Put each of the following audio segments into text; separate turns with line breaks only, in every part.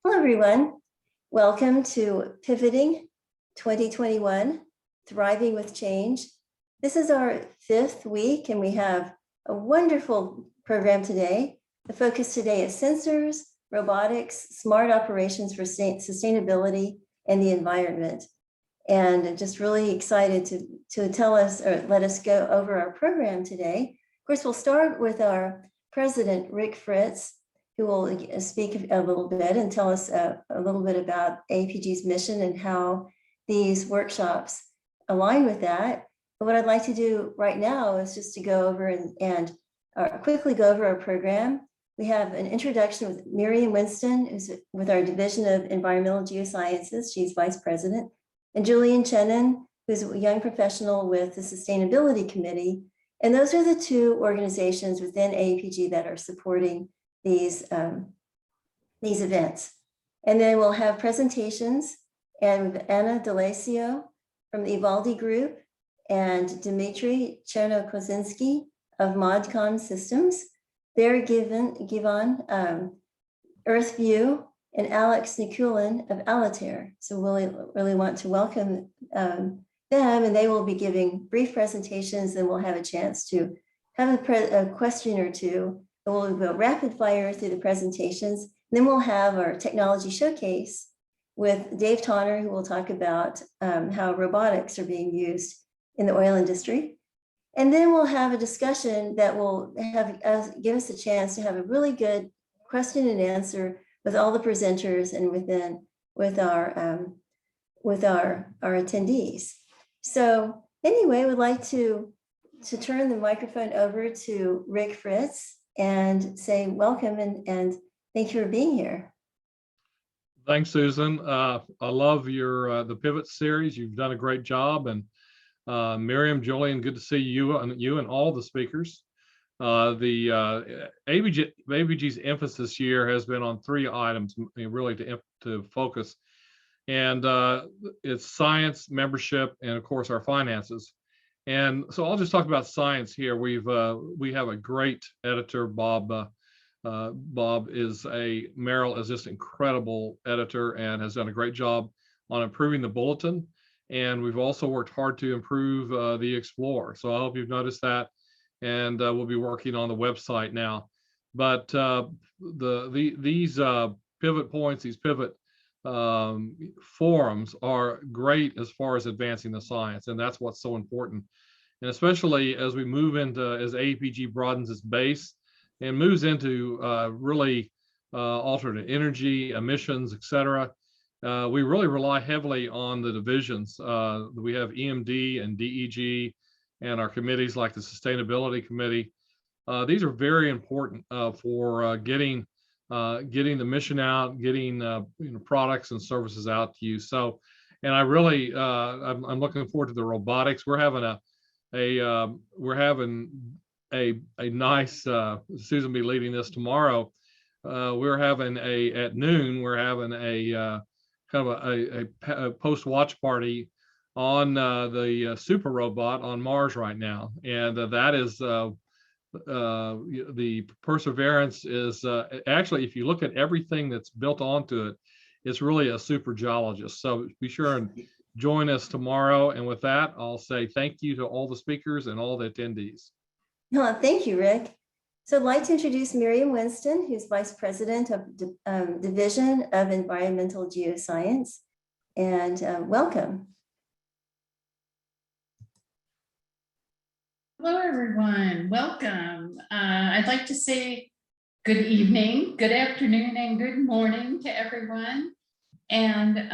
Hello, everyone. Welcome to Pivoting 2021, Thriving with Change. This is our 5th week, and we have a wonderful program today. The focus today is sensors, robotics, smart operations for sustainability and the environment. And just really excited to tell us or let us go over our program today. Of course, we'll start with our president, Fritz, who will speak a little bit and tell us a little bit about AAPG's mission and how these workshops align with that. But what I'd like to do right now is just to go over and quickly go over our program. We have an introduction with Miriam Winsten, who's with our Division of Environmental Geosciences. She's Vice President. And Julian Chenin, who's a young professional with the Sustainability Committee. And those are the 2 organizations within AAPG that are supporting these events. And then we'll have presentations and Anna D'Alessio from the Ivaldi Group and Dmitri Chernokozinsky of Modcon Systems. They're given Earth View and Alex Nikulin of Alitair. So we'll really want to welcome them, and they will be giving brief presentations, and we'll have a chance to have a question or two. We'll go rapid fire through the presentations. And then we'll have our technology showcase with Dave Tonner, who will talk about how robotics are being used in the oil industry. And then we'll have a discussion that will give us a chance to have a really good question and answer with all the presenters and with our attendees. So anyway, we'd like to turn the microphone over to Fritz and say welcome and thank you for being here.
Thanks, Susan. I love your the Pivot series. You've done a great job, and Miriam, Julian, good to see you and all the speakers. The AAPG's emphasis this year has been on 3 items, really to focus, and it's science, membership, and of course our finances. And so I'll just talk about science here. We have a great editor, Bob. Merrill is just incredible editor and has done a great job on improving the bulletin. And we've also worked hard to improve the Explorer. So I hope you've noticed that. And we'll be working on the website now. But these pivot points, these pivot forums are great as far as advancing the science. And that's what's so important. And especially as we move into, as AAPG broadens its base and moves into really alternate energy, emissions, et cetera. We really rely heavily on the divisions. We have EMD and DEG and our committees like the Sustainability Committee. These are very important for getting the mission out, getting products and services out to you. So, and I really I'm looking forward to the robotics. We're having a nice Susan will be leading this tomorrow. We're having at noon. We're having a kind of a post watch party on the super robot on Mars right now, and that is the Perseverance is actually, if you look at everything that's built onto it, it's really a super geologist. So be sure and join us tomorrow. And with that, I'll say thank you to all the speakers and all the attendees.
Oh, thank you, Rick. So I'd like to introduce Miriam Winsten, who's Vice President of Division of Environmental Geoscience, and welcome.
Hello, everyone. Welcome. I'd like to say good evening, good afternoon, and good morning to everyone. And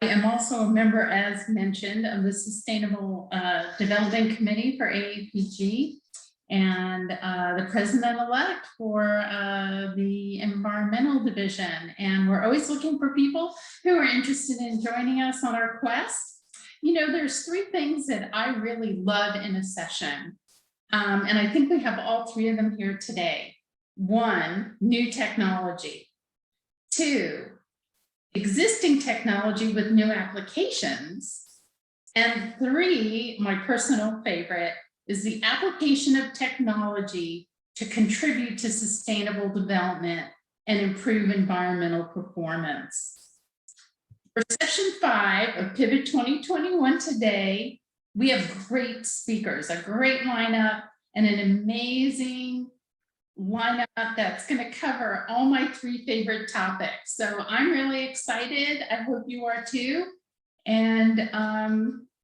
I am also a member, as mentioned, of the Sustainable Development Committee for AAPG and the president-elect for the Environmental Division. And we're always looking for people who are interested in joining us on our quest. You know, there's 3 things that I really love in a session. And I think we have all 3 of them here today. 1, new technology. 2, existing technology with new applications. And 3, my personal favorite, is the application of technology to contribute to sustainable development and improve environmental performance. For session 5 of Pivot 2021 today, we have great speakers, a great lineup, and an amazing lineup that's going to cover all my 3 favorite topics. So I'm really excited. I hope you are too. And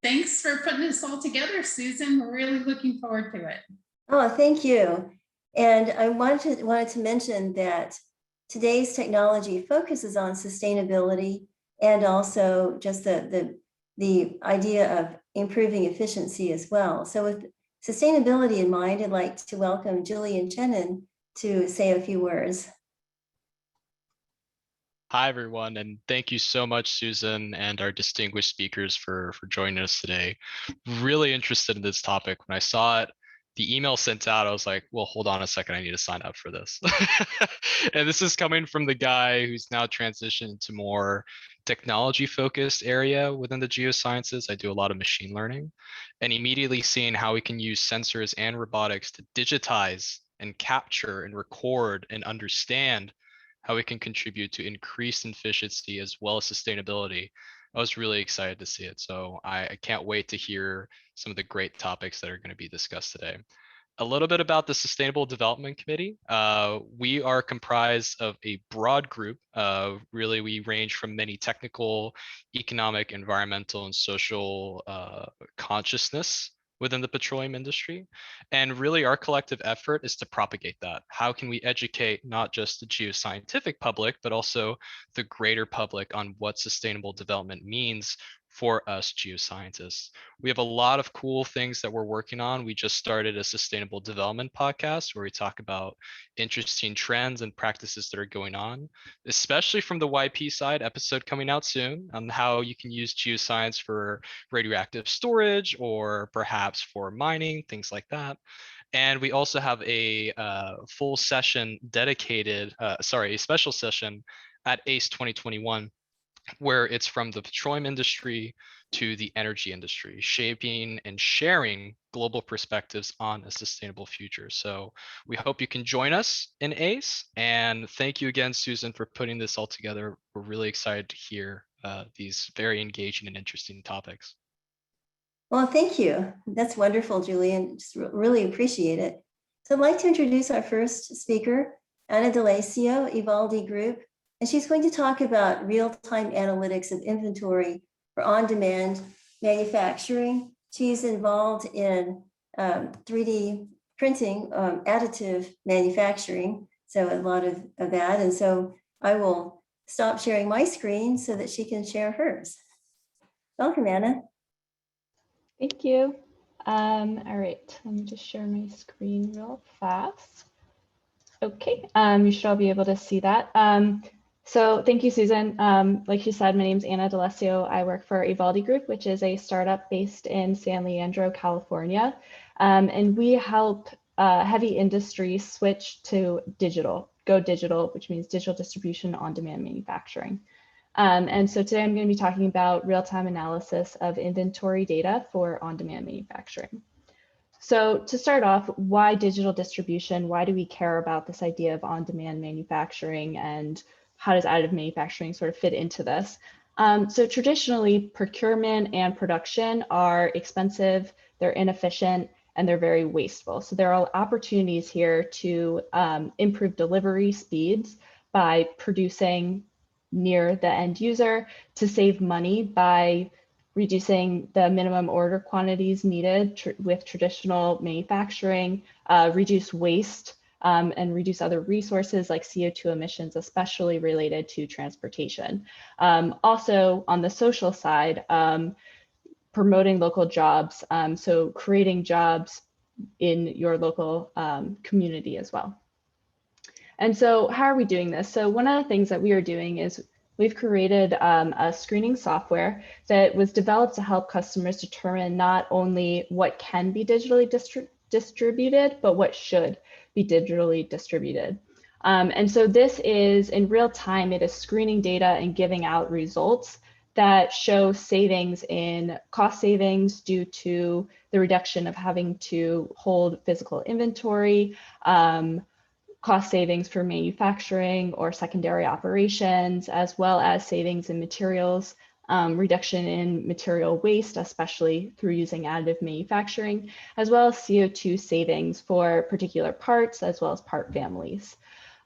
thanks for putting this all together, Susan. We're really looking forward to it.
Oh, thank you. And I wanted to mention that today's technology focuses on sustainability and also just the idea of improving efficiency as well. So with sustainability in mind, I'd like to welcome Julian Chenin to say a few words.
Hi, everyone, and thank you so much, Susan, and our distinguished speakers for joining us today. Really interested in this topic. When I saw it, the email sent out, I was like, well, hold on a second, I need to sign up for this. And this is coming from the guy who's now transitioned to more technology-focused area within the geosciences. I do a lot of machine learning, and immediately seeing how we can use sensors and robotics to digitize and capture and record and understand how we can contribute to increased efficiency as well as sustainability. I was really excited to see it. So I can't wait to hear some of the great topics that are going to be discussed today. A little bit about the Sustainable Development Committee. We are comprised of a broad group. Really, we range from many technical, economic, environmental, and social consciousness within the petroleum industry. And really our collective effort is to propagate that. How can we educate not just the geoscientific public, but also the greater public on what sustainable development means for us geoscientists? We have a lot of cool things that we're working on. We just started a sustainable development podcast where we talk about interesting trends and practices that are going on, especially from the YP side, episode coming out soon on how you can use geoscience for radioactive storage or perhaps for mining, things like that. And we also have a full session dedicated, a special session at ACE 2021, where it's from the petroleum industry to the energy industry, shaping and sharing global perspectives on a sustainable future. So we hope you can join us in ACE. And thank you again, Susan, for putting this all together. We're really excited to hear these very engaging and interesting topics.
Well, thank you. That's wonderful, Julian. Just really appreciate it. So I'd like to introduce our first speaker, Anna D'Alessio, Ivaldi Group. And she's going to talk about real-time analytics of inventory for on-demand manufacturing. She's involved in 3D printing, additive manufacturing, so a lot of that. And so I will stop sharing my screen so that she can share hers. Welcome, Anna.
Thank you. All right, let me just share my screen real fast. Okay, you should all be able to see that. So thank you, Susan. Like she said, my name is Anna D'Alessio. I work for Ivaldi Group, which is a startup based in San Leandro, California. And we help heavy industry switch to go digital, which means digital distribution on-demand manufacturing. And so today I'm going to be talking about real-time analysis of inventory data for on-demand manufacturing. So to start off, why digital distribution? Why do we care about this idea of on-demand manufacturing, and how does additive manufacturing sort of fit into this? So traditionally, procurement and production are expensive, they're inefficient, and they're very wasteful. So there are opportunities here to improve delivery speeds by producing near the end user, to save money by reducing the minimum order quantities needed with traditional manufacturing, reduce waste, and reduce other resources like CO2 emissions, especially related to transportation. Also on the social side, promoting local jobs, so creating jobs in your local community as well. And so how are we doing this? So one of the things that we are doing is we've created a screening software that was developed to help customers determine not only what can be digitally distributed, but what should be digitally distributed. And so this is in real time, it is screening data and giving out results that show savings in cost savings due to the reduction of having to hold physical inventory, cost savings for manufacturing or secondary operations, as well as savings in materials, reduction in material waste, especially through using additive manufacturing, as well as CO2 savings for particular parts, as well as part families.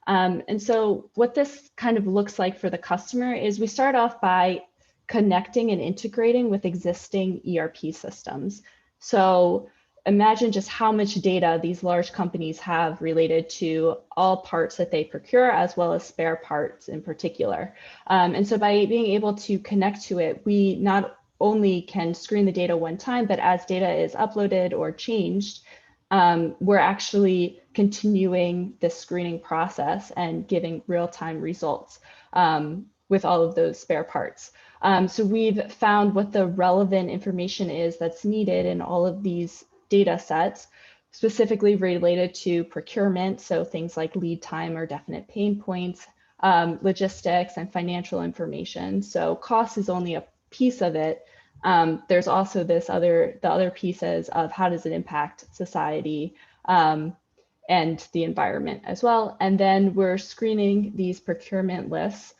And so what this kind of looks like for the customer is we start off by connecting and integrating with existing ERP systems. So imagine just how much data these large companies have related to all parts that they procure, as well as spare parts in particular. And so by being able to connect to it, we not only can screen the data one time, but as data is uploaded or changed, we're actually continuing the screening process and giving real-time results with all of those spare parts. So we've found what the relevant information is that's needed in all of these data sets, specifically related to procurement. So things like lead time or definite pain points, logistics and financial information. So cost is only a piece of it. There's also the other pieces of how does it impact society and the environment as well. And then we're screening these procurement lists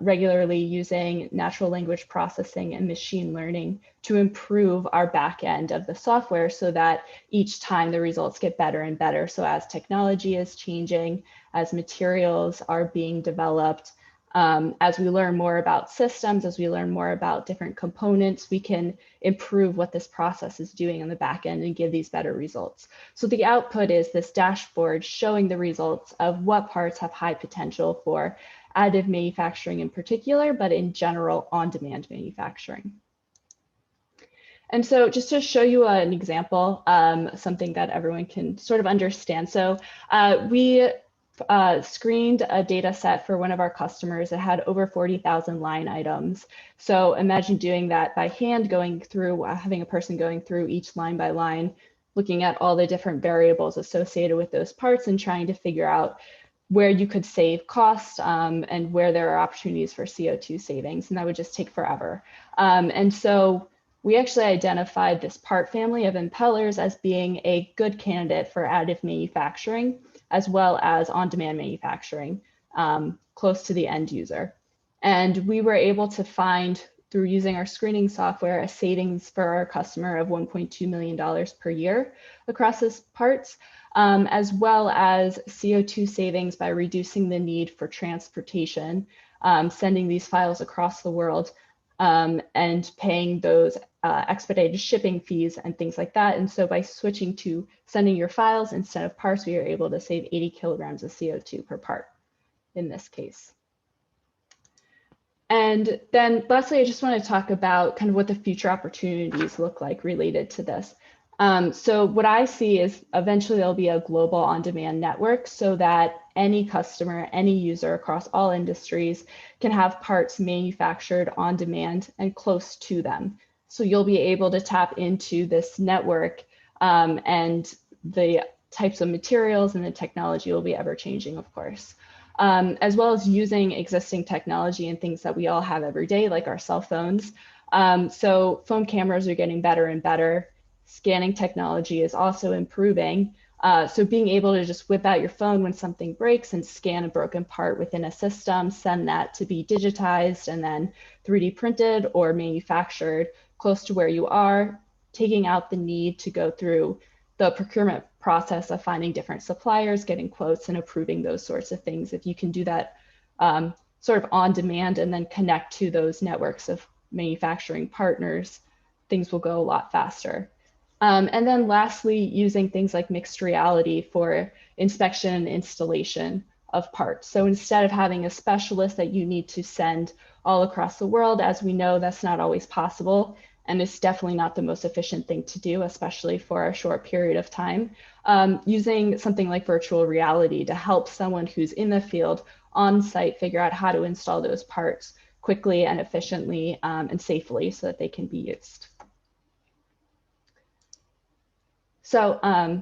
regularly using natural language processing and machine learning to improve our back end of the software so that each time the results get better and better. So as technology is changing, as materials are being developed, as we learn more about systems, as we learn more about different components, we can improve what this process is doing on the back end and give these better results. So the output is this dashboard showing the results of what parts have high potential for additive manufacturing in particular, but in general, on-demand manufacturing. And so just to show you an example, something that everyone can sort of understand. So we screened a data set for one of our customers that had over 40,000 line items. So imagine doing that by hand, going through, having a person going through each line by line, looking at all the different variables associated with those parts and trying to figure out where you could save costs and where there are opportunities for CO2 savings, and that would just take forever. And so we actually identified this part family of impellers as being a good candidate for additive manufacturing, as well as on-demand manufacturing close to the end user. And we were able to find, through using our screening software, a savings for our customer of $1.2 million per year across those parts, as well as CO2 savings by reducing the need for transportation, sending these files across the world, and paying those expedited shipping fees and things like that. And so by switching to sending your files instead of parts, we are able to save 80 kilograms of CO2 per part in this case. And then lastly, I just want to talk about kind of what the future opportunities look like related to this. So what I see is eventually there'll be a global on-demand network so that any customer, any user across all industries can have parts manufactured on demand and close to them. So you'll be able to tap into this network and the types of materials and the technology will be ever changing, of course, as well as using existing technology and things that we all have every day, like our cell phones. So phone cameras are getting better and better. Scanning technology is also improving. So being able to just whip out your phone when something breaks and scan a broken part within a system, send that to be digitized and then 3D printed or manufactured close to where you are, taking out the need to go through the procurement process of finding different suppliers, getting quotes and approving those sorts of things. If you can do that sort of on demand and then connect to those networks of manufacturing partners, things will go a lot faster. And then lastly, using things like mixed reality for inspection and installation of parts. So instead of having a specialist that you need to send all across the world, as we know, that's not always possible. And it's definitely not the most efficient thing to do, especially for a short period of time. Using something like virtual reality to help someone who's in the field on site figure out how to install those parts quickly and efficiently and safely so that they can be used. So, I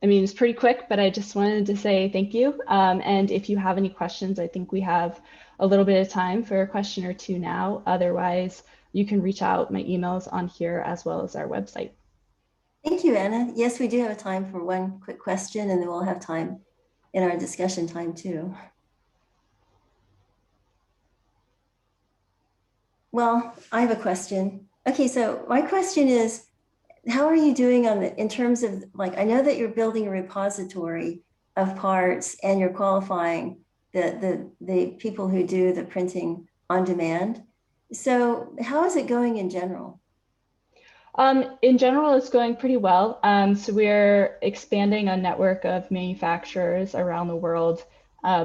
mean, it's pretty quick, but I just wanted to say thank you. And if you have any questions, I think we have a little bit of time for a question or two now. Otherwise, you can reach out. My email's on here as well as our website.
Thank you, Anna. Yes, we do have time for one quick question and then we'll have time in our discussion time too. Well, I have a question. Okay, so my question is, how are you doing on in terms of, like, I know that you're building a repository of parts and you're qualifying the people who do the printing on demand. So how is it going in general?
In general, it's going pretty well. So we're expanding a network of manufacturers around the world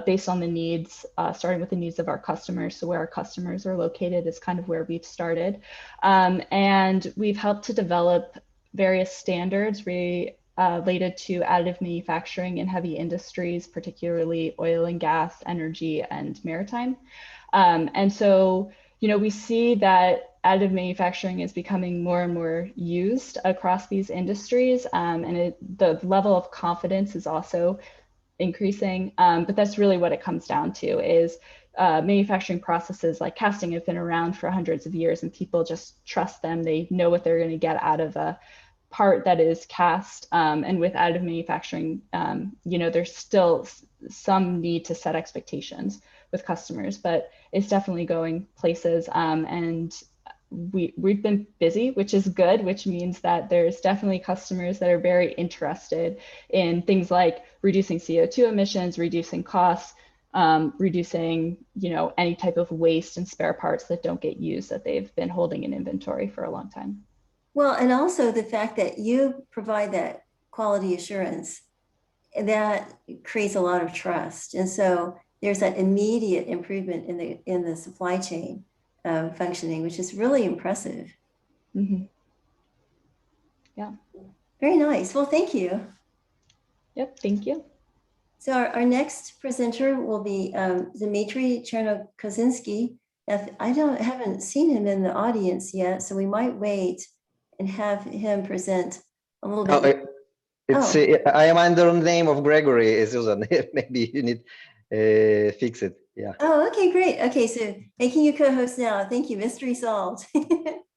based on the needs, starting with the needs of our customers. So where our customers are located is kind of where we've started. And we've helped to develop various standards related to additive manufacturing in heavy industries, particularly oil and gas, energy, and maritime. And so, you know, we see that additive manufacturing is becoming more and more used across these industries, and the level of confidence is also increasing. But that's really what it comes down to is manufacturing processes like casting have been around for hundreds of years, and people just trust them. They know what they're going to get out of a part that is cast. And with additive manufacturing, you know, there's still some need to set expectations with customers, but it's definitely going places. And we've been busy, which is good, which means that there's definitely customers that are very interested in things like reducing CO2 emissions, reducing costs, reducing, you know, any type of waste and spare parts that don't get used that they've been holding in inventory for a long time.
Well, and also the fact that you provide that quality assurance, that creates a lot of trust. And so there's that immediate improvement in the supply chain functioning, which is really impressive.
Mm-hmm. Yeah.
Very nice. Well, thank you.
Yep, thank you.
So our next presenter will be Dmitri Chernokozinsky. I haven't seen him in the audience yet, so we might wait and have him present a little bit.
I am under the name of Gregory, Susan. Maybe you need fix it. Yeah.
Oh, okay, great. Okay, so making you co-host now. Thank you. Mystery solved.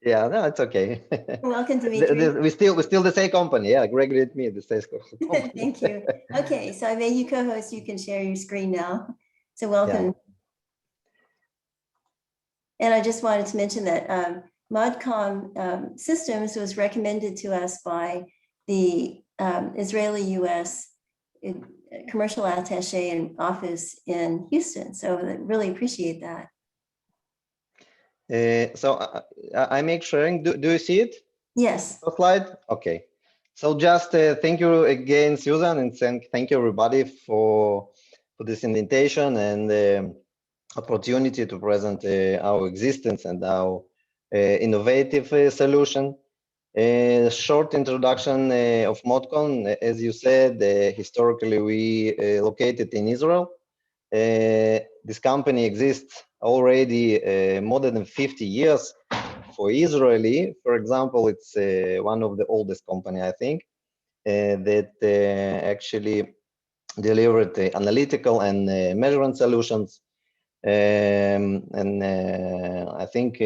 Yeah, no, it's okay.
Welcome, Dmitri.
We're still the same company. Yeah, Gregory and me, the same company.
Thank you. Okay, so I made you co-host. You can share your screen now. So welcome.
Yeah.
And I just wanted to mention that Modcon Systems was recommended to us by the Israeli-US commercial attaché and office in Houston. So I really appreciate that.
So I make sharing. Do you see it?
Yes.
The slide? Okay. So just thank you again, Susan, and thank you everybody for this invitation and the opportunity to present our existence and our innovative solution. Short introduction of Modcon. As you said, historically we located in Israel. This company exists already more than 50 years. For Israeli, for example, it's one of the oldest company, I think, that actually delivered analytical and measurement solutions. And I think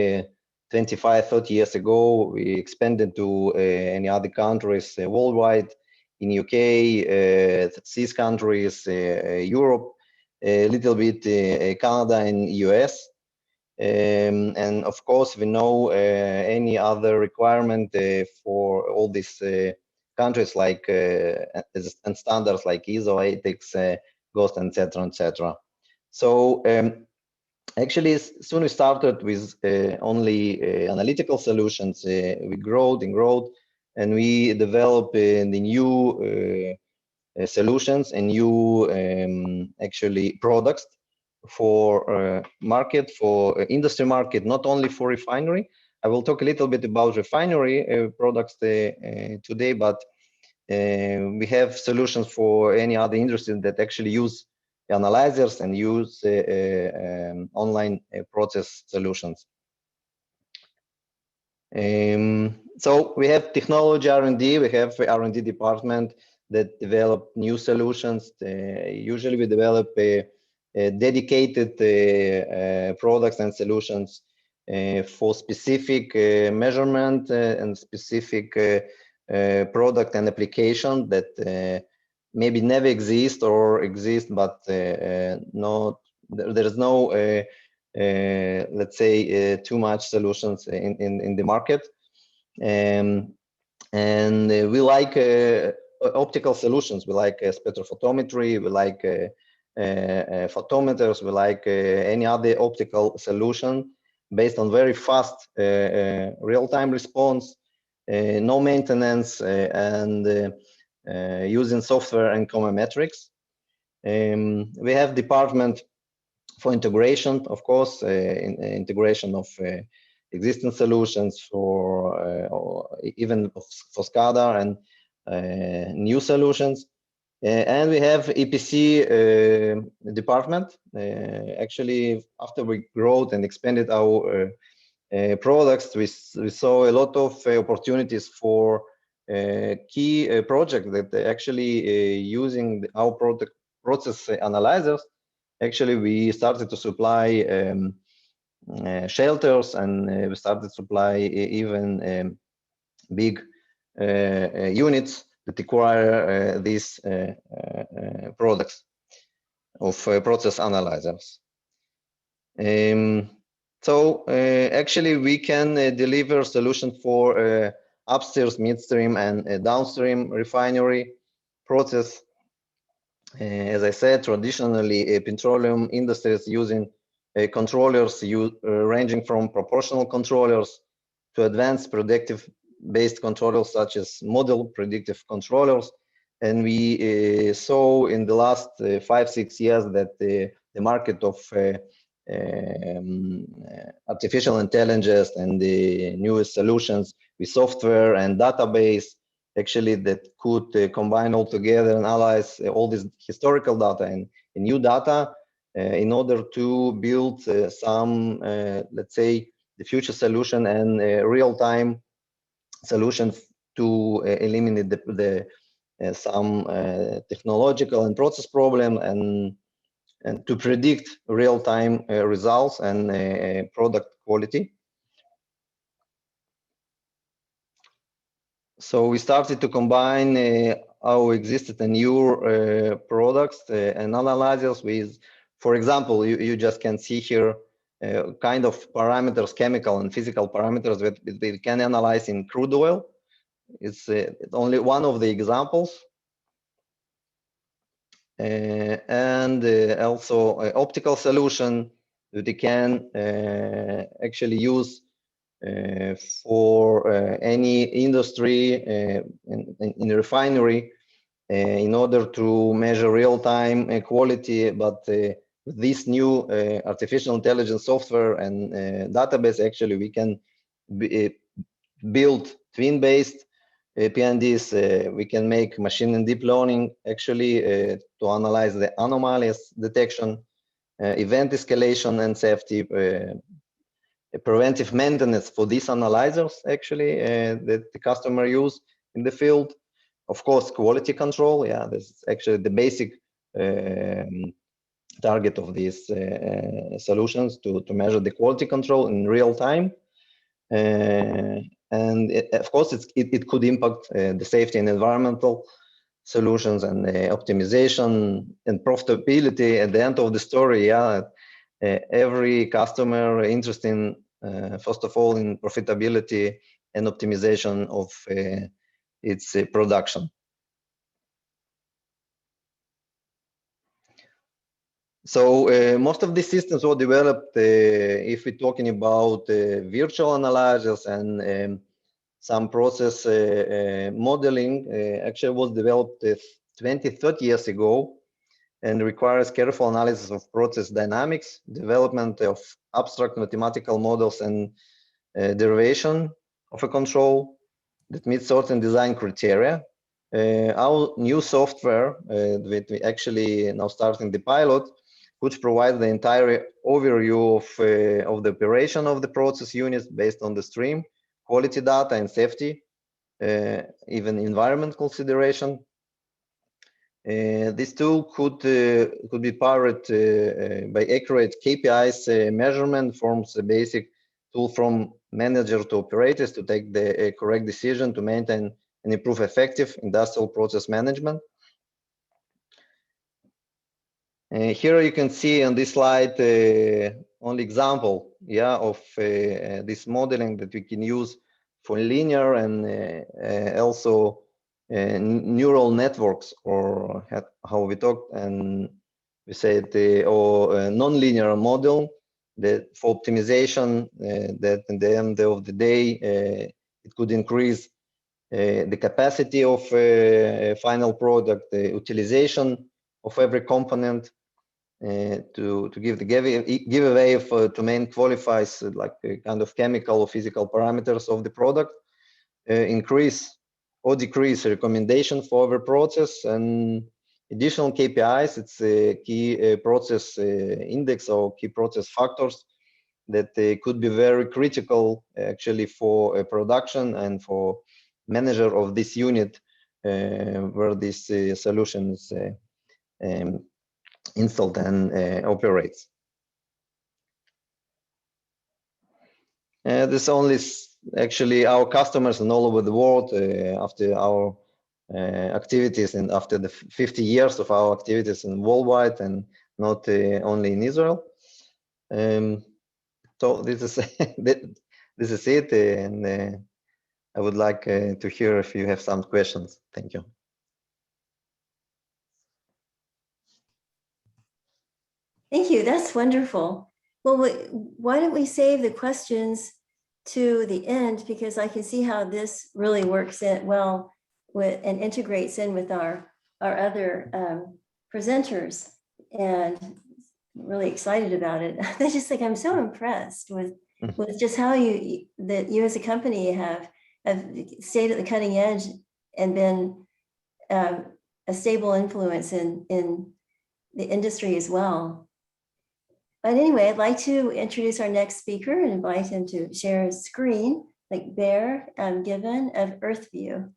25, 30 years ago, we expanded to any other countries worldwide, in UK, CIS countries, Europe, a little bit Canada and US. And of course, we know any other requirement for all these countries like and standards like ISO, ATEX, GHOST, etc., etc. So actually, soon we started with only analytical solutions. We growed and growed, and we developed the new solutions and new actually products for market, for industry market, not only for refinery. I will talk a little bit about refinery products today, but we have solutions for any other industry that actually use analyzers and use online process solutions. So we have technology R&D, we have R&D department that develop new solutions. Usually we develop dedicated products and solutions for specific measurement and specific product and application that maybe never exist or exist, but there is no, let's say, too much solutions in the market. And we like optical solutions. We like spectrophotometry. We like photometers. We like any other optical solution based on very fast real-time response, no maintenance, and using software and econometrics. We have department for integration, of course, integration of existing solutions or even for SCADA and new solutions. And we have EPC department. Actually, after we growed and expanded our products, we saw a lot of opportunities for key projects that actually using our process analyzers. Actually, we started to supply shelters, and we started to supply even big units that require these products of process analyzers. So actually, we can deliver solutions for upstream, midstream, and downstream refinery process. As I said, traditionally, petroleum industries using controllers ranging from proportional controllers to advanced predictive-based controllers such as model predictive controllers. And we saw in the last 5-6 years that the market of artificial intelligence and the newest solutions with software and database actually that could combine all together and analyze all this historical data and new data in order to build some, let's say, the future solution and real-time solutions to eliminate some technological and process problem and to predict real-time results and product quality. So we started to combine our existing and new products and analyzers with, for example, you just can see here kind of parameters, chemical and physical parameters that we can analyze in crude oil. It's only one of the examples. And also an optical solution that they can actually use for any industry in a refinery in order to measure real-time quality, but with this new artificial intelligence software and database, actually we can build twin-based PNDs. We can make machine and deep learning actually to analyze the anomalies detection, event escalation and safety, preventive maintenance for these analyzers actually that the customer use in the field. Of course, quality control. Yeah, this is actually the basic target of these solutions to measure the quality control in real time. And of course, it could impact the safety and environmental solutions and optimization and profitability at the end of the story. Yeah, every customer interested in, first of all, in profitability and optimization of its production. So most of these systems were developed, if we're talking about virtual analyzers and some process modeling, actually was developed 20-30 years ago and requires careful analysis of process dynamics, development of abstract mathematical models and derivation of a control that meets certain design criteria. Our new software that we actually now starting the pilot, which provides the entire overview of the operation of the process units based on the stream, quality data and safety, even environment consideration. This tool could be powered by accurate KPIs measurement, forms a basic tool from manager to operators to take the correct decision to maintain and improve effective industrial process management. Here you can see on this slide only example, yeah, of this modeling that we can use for linear and also neural networks, or how we talk, and we say or non-linear model that for optimization that in the end of the day it could increase the capacity of final product, the utilization of every component, to give the giveaway to main qualifies like a kind of chemical or physical parameters of the product, increase or decrease recommendation for every process, and additional KPIs. It's a key process index or key process factors that could be very critical actually for production and for manager of this unit where this solution is installed and operates. This only actually our customers and all over the world after our activities and after the 50 years of our activities in worldwide and not only in Israel. So this is this is it, and I would like to hear if you have some questions. Thank you.
Thank you. That's wonderful. Well, why don't we save the questions to the end, because I can see how this really works in well with and integrates in with our other presenters, and really excited about it. I just think I'm so impressed with just how you as a company have stayed at the cutting edge and been a stable influence in the industry as well. But anyway, I'd like to introduce our next speaker and invite him to share his screen, like Bear Given of EarthView.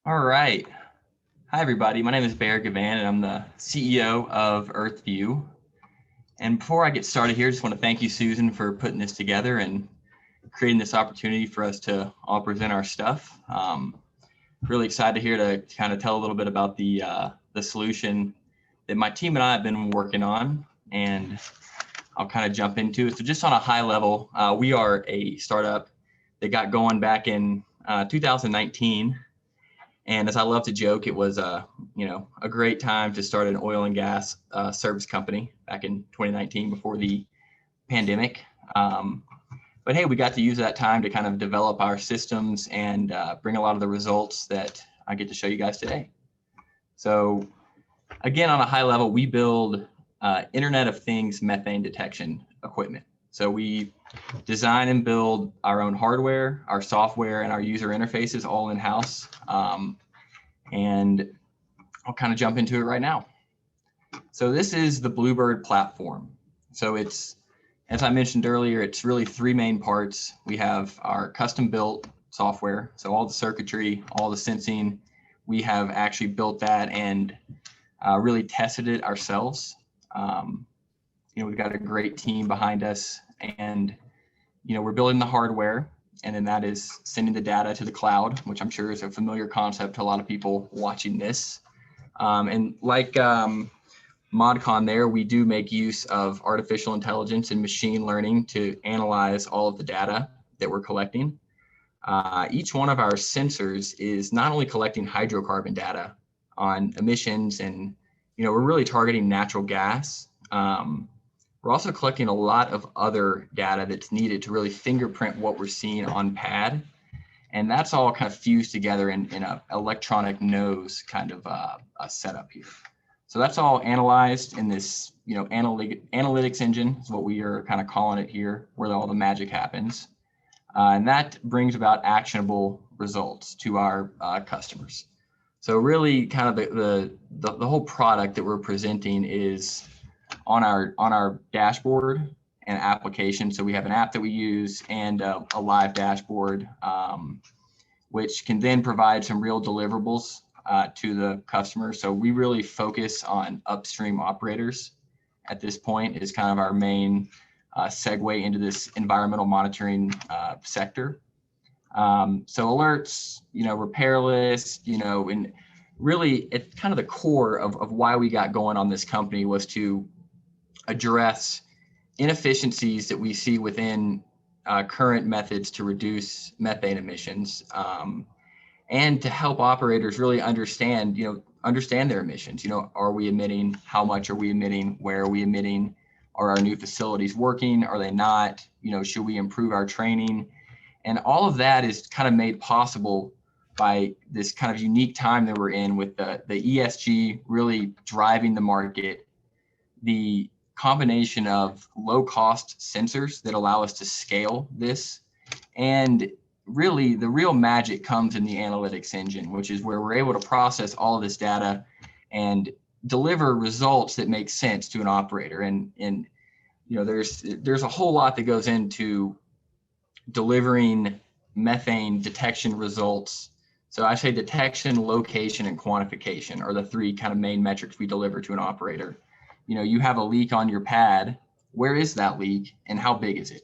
All right. Hi, everybody. My name is Bear Given, and I'm the CEO of EarthView. And before I get started here, I just want to thank you, Susan, for putting this together and creating this opportunity for us to all present our stuff. Really excited here to kind of tell a little bit about the solution that my team and I have been working on, and I'll kind of jump into it. So just on a high level, we are a startup that got going back in 2019. And as I love to joke, it was a great time to start an oil and gas service company back in 2019 before the pandemic. But hey, we got to use that time to kind of develop our systems and bring a lot of the results that I get to show you guys today. So again, on a high level, we build Internet of Things methane detection equipment. So we design and build our own hardware, our software, and our user interfaces all in-house. And I'll kind of jump into it right now. So this is the Bluebird platform. So it's, as I mentioned earlier, it's really three main parts. We have our custom built software. So all the circuitry, all the sensing, we have actually built that and really tested it ourselves. We've got a great team behind us, and we're building the hardware, and then that is sending the data to the cloud, which I'm sure is a familiar concept to a lot of people watching this. And like Modcon there, we do make use of artificial intelligence and machine learning to analyze all of the data that we're collecting. Each one of our sensors is not only collecting hydrocarbon data on emissions, and we're really targeting natural gas. We're also collecting a lot of other data that's needed to really fingerprint what we're seeing on pad. And that's all kind of fused together in an electronic nose kind of a setup here. So that's all analyzed in this, analytics engine is what we are kind of calling it here, where all the magic happens. And that brings about actionable results to our customers. So really kind of the whole product that we're presenting is on our dashboard and application. So we have an app that we use and a live dashboard, which can then provide some real deliverables to the customer. So we really focus on upstream operators at this point is kind of our main segue into this environmental monitoring sector. So alerts, repair list, and really at kind of the core of why we got going on this company was to address inefficiencies that we see within current methods to reduce methane emissions, and to help operators really understand their emissions. Are we emitting? How much are we emitting? Where are we emitting? Are our new facilities working? Are they not? Should we improve our training? And all of that is kind of made possible by this kind of unique time that we're in with the ESG really driving the market, the combination of low cost sensors that allow us to scale this, and really the real magic comes in the analytics engine, which is where we're able to process all of this data and deliver results that make sense to an operator. And there's a whole lot that goes into delivering methane detection results. So I say detection, location, and quantification are the three kind of main metrics we deliver to an operator. You have a leak on your pad. Where is that leak and how big is it?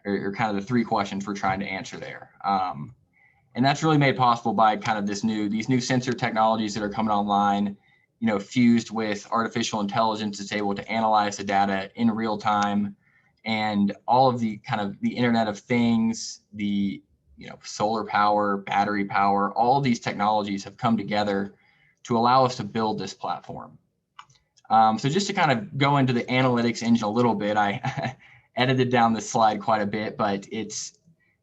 Are kind of the three questions we're trying to answer there. And that's really made possible by kind of these new sensor technologies that are coming online, fused with artificial intelligence that's able to analyze the data in real time, and all of the kind of the Internet of Things, the solar power, battery power, all of these technologies have come together to allow us to build this platform. So just to kind of go into the analytics engine a little bit, I edited down this slide quite a bit, but it's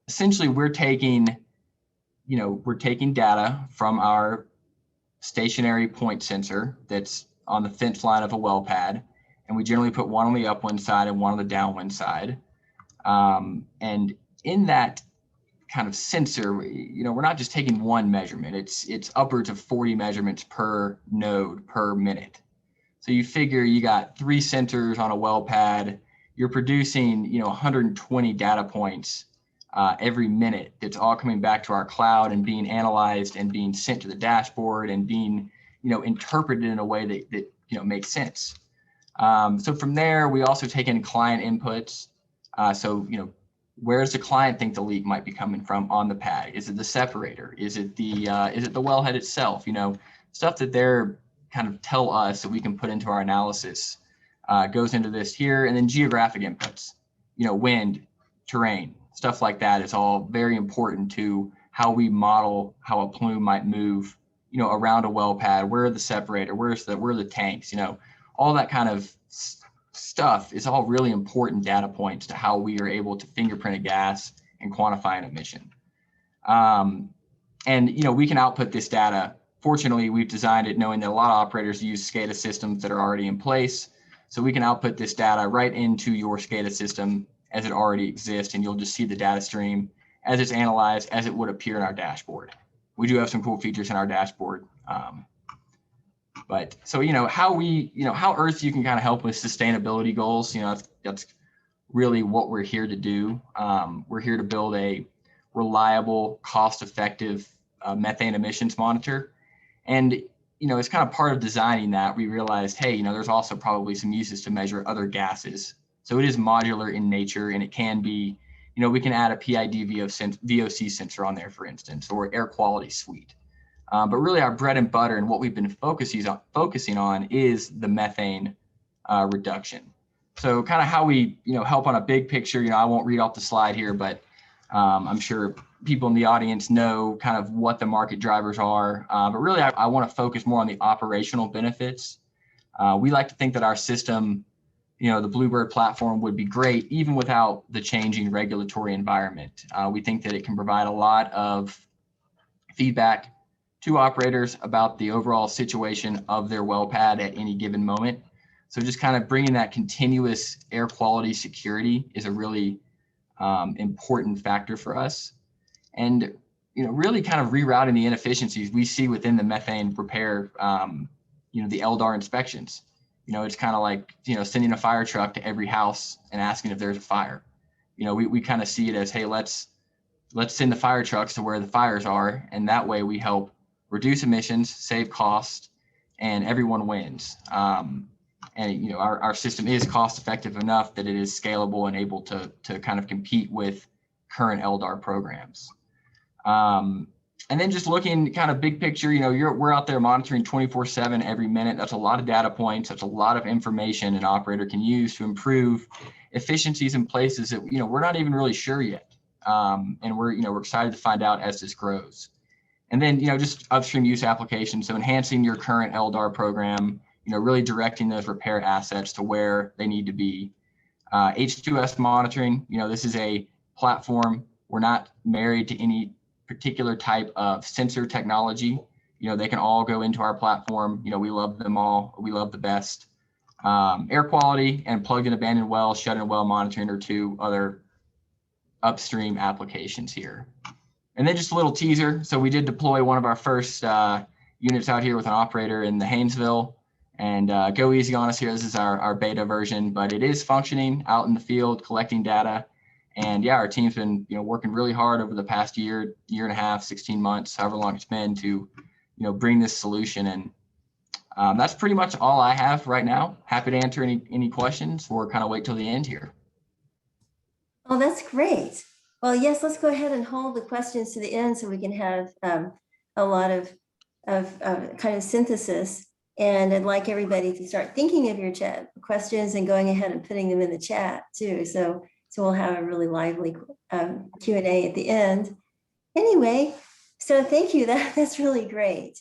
essentially we're taking data from our stationary point sensor that's on the fence line of a well pad, and we generally put one on the upwind side and one on the downwind side. And in that kind of sensor, we're not just taking one measurement. It's upwards of 40 measurements per node per minute. So you figure you got 3 sensors on a well pad, you're producing 120 data points every minute. That's all coming back to our cloud and being analyzed and being sent to the dashboard and being interpreted in a way that makes sense. So from there, we also take in client inputs. So where does the client think the leak might be coming from on the pad? Is it the separator? Is it the wellhead itself? Stuff that they're kind of tell us that we can put into our analysis goes into this here. And then geographic inputs, wind, terrain, stuff like that is all very important to how we model how a plume might move, around a well pad. Where are the separator? Where are the tanks? All that kind of stuff is all really important data points to how we are able to fingerprint a gas and quantify an emission. And we can output this data. Fortunately, we've designed it knowing that a lot of operators use SCADA systems that are already in place. So we can output this data right into your SCADA system as it already exists, and you'll just see the data stream as it's analyzed, as it would appear in our dashboard. We do have some cool features in our dashboard. But so, how EarthView can kind of help with sustainability goals, that's really what we're here to do. We're here to build a reliable, cost-effective methane emissions monitor. And, it's kind of part of designing that we realized, hey, there's also probably some uses to measure other gases. So it is modular in nature, and it can be, we can add a PID VOC sensor on there, for instance, or air quality suite. But really our bread and butter and what we've been focusing on is the methane reduction. So kind of how we, help on a big picture, I won't read off the slide here, but I'm sure people in the audience know kind of what the market drivers are. But really I want to focus more on the operational benefits. We like to think that our system, the Bluebird platform would be great even without the changing regulatory environment. We think that it can provide a lot of feedback to operators about the overall situation of their well pad at any given moment. So just kind of bringing that continuous air quality security is a really important factor for us. And, really kind of rerouting the inefficiencies we see within the methane repair, the LDAR inspections. It's kind of like, sending a fire truck to every house and asking if there's a fire. We kind of see it as, hey, let's send the fire trucks to where the fires are. And that way we help reduce emissions, save cost, and everyone wins. And our system is cost effective enough that it is scalable and able to kind of compete with current LDAR programs. And then just looking kind of big picture, we're out there monitoring 24/7 every minute. That's a lot of data points. That's a lot of information an operator can use to improve efficiencies in places that, we're not even really sure yet. And we're excited to find out as this grows. And then, just upstream use applications. So enhancing your current LDAR program, really directing those repair assets to where they need to be. H2S monitoring, this is a platform. We're not married to any particular type of sensor technology. They can all go into our platform. We love them all. We love the best. Air quality and plugged and abandoned well, shut-in well monitoring are two other upstream applications here. And then just a little teaser. So we did deploy one of our first units out here with an operator in the Haynesville. And go easy on us here. This is our beta version, but it is functioning out in the field, collecting data. And yeah, our team's been working really hard over the past year and a half, 16 months, however long it's been to bring this solution. And that's pretty much all I have right now. Happy to answer any questions or kind of wait till the end here.
Oh, that's great. Well, yes, let's go ahead and hold the questions to the end so we can have a lot of kind of synthesis. And I'd like everybody to start thinking of your chat questions and going ahead and putting them in the chat too. So we'll have a really lively Q&A at the end. Anyway, so thank you. That's really great.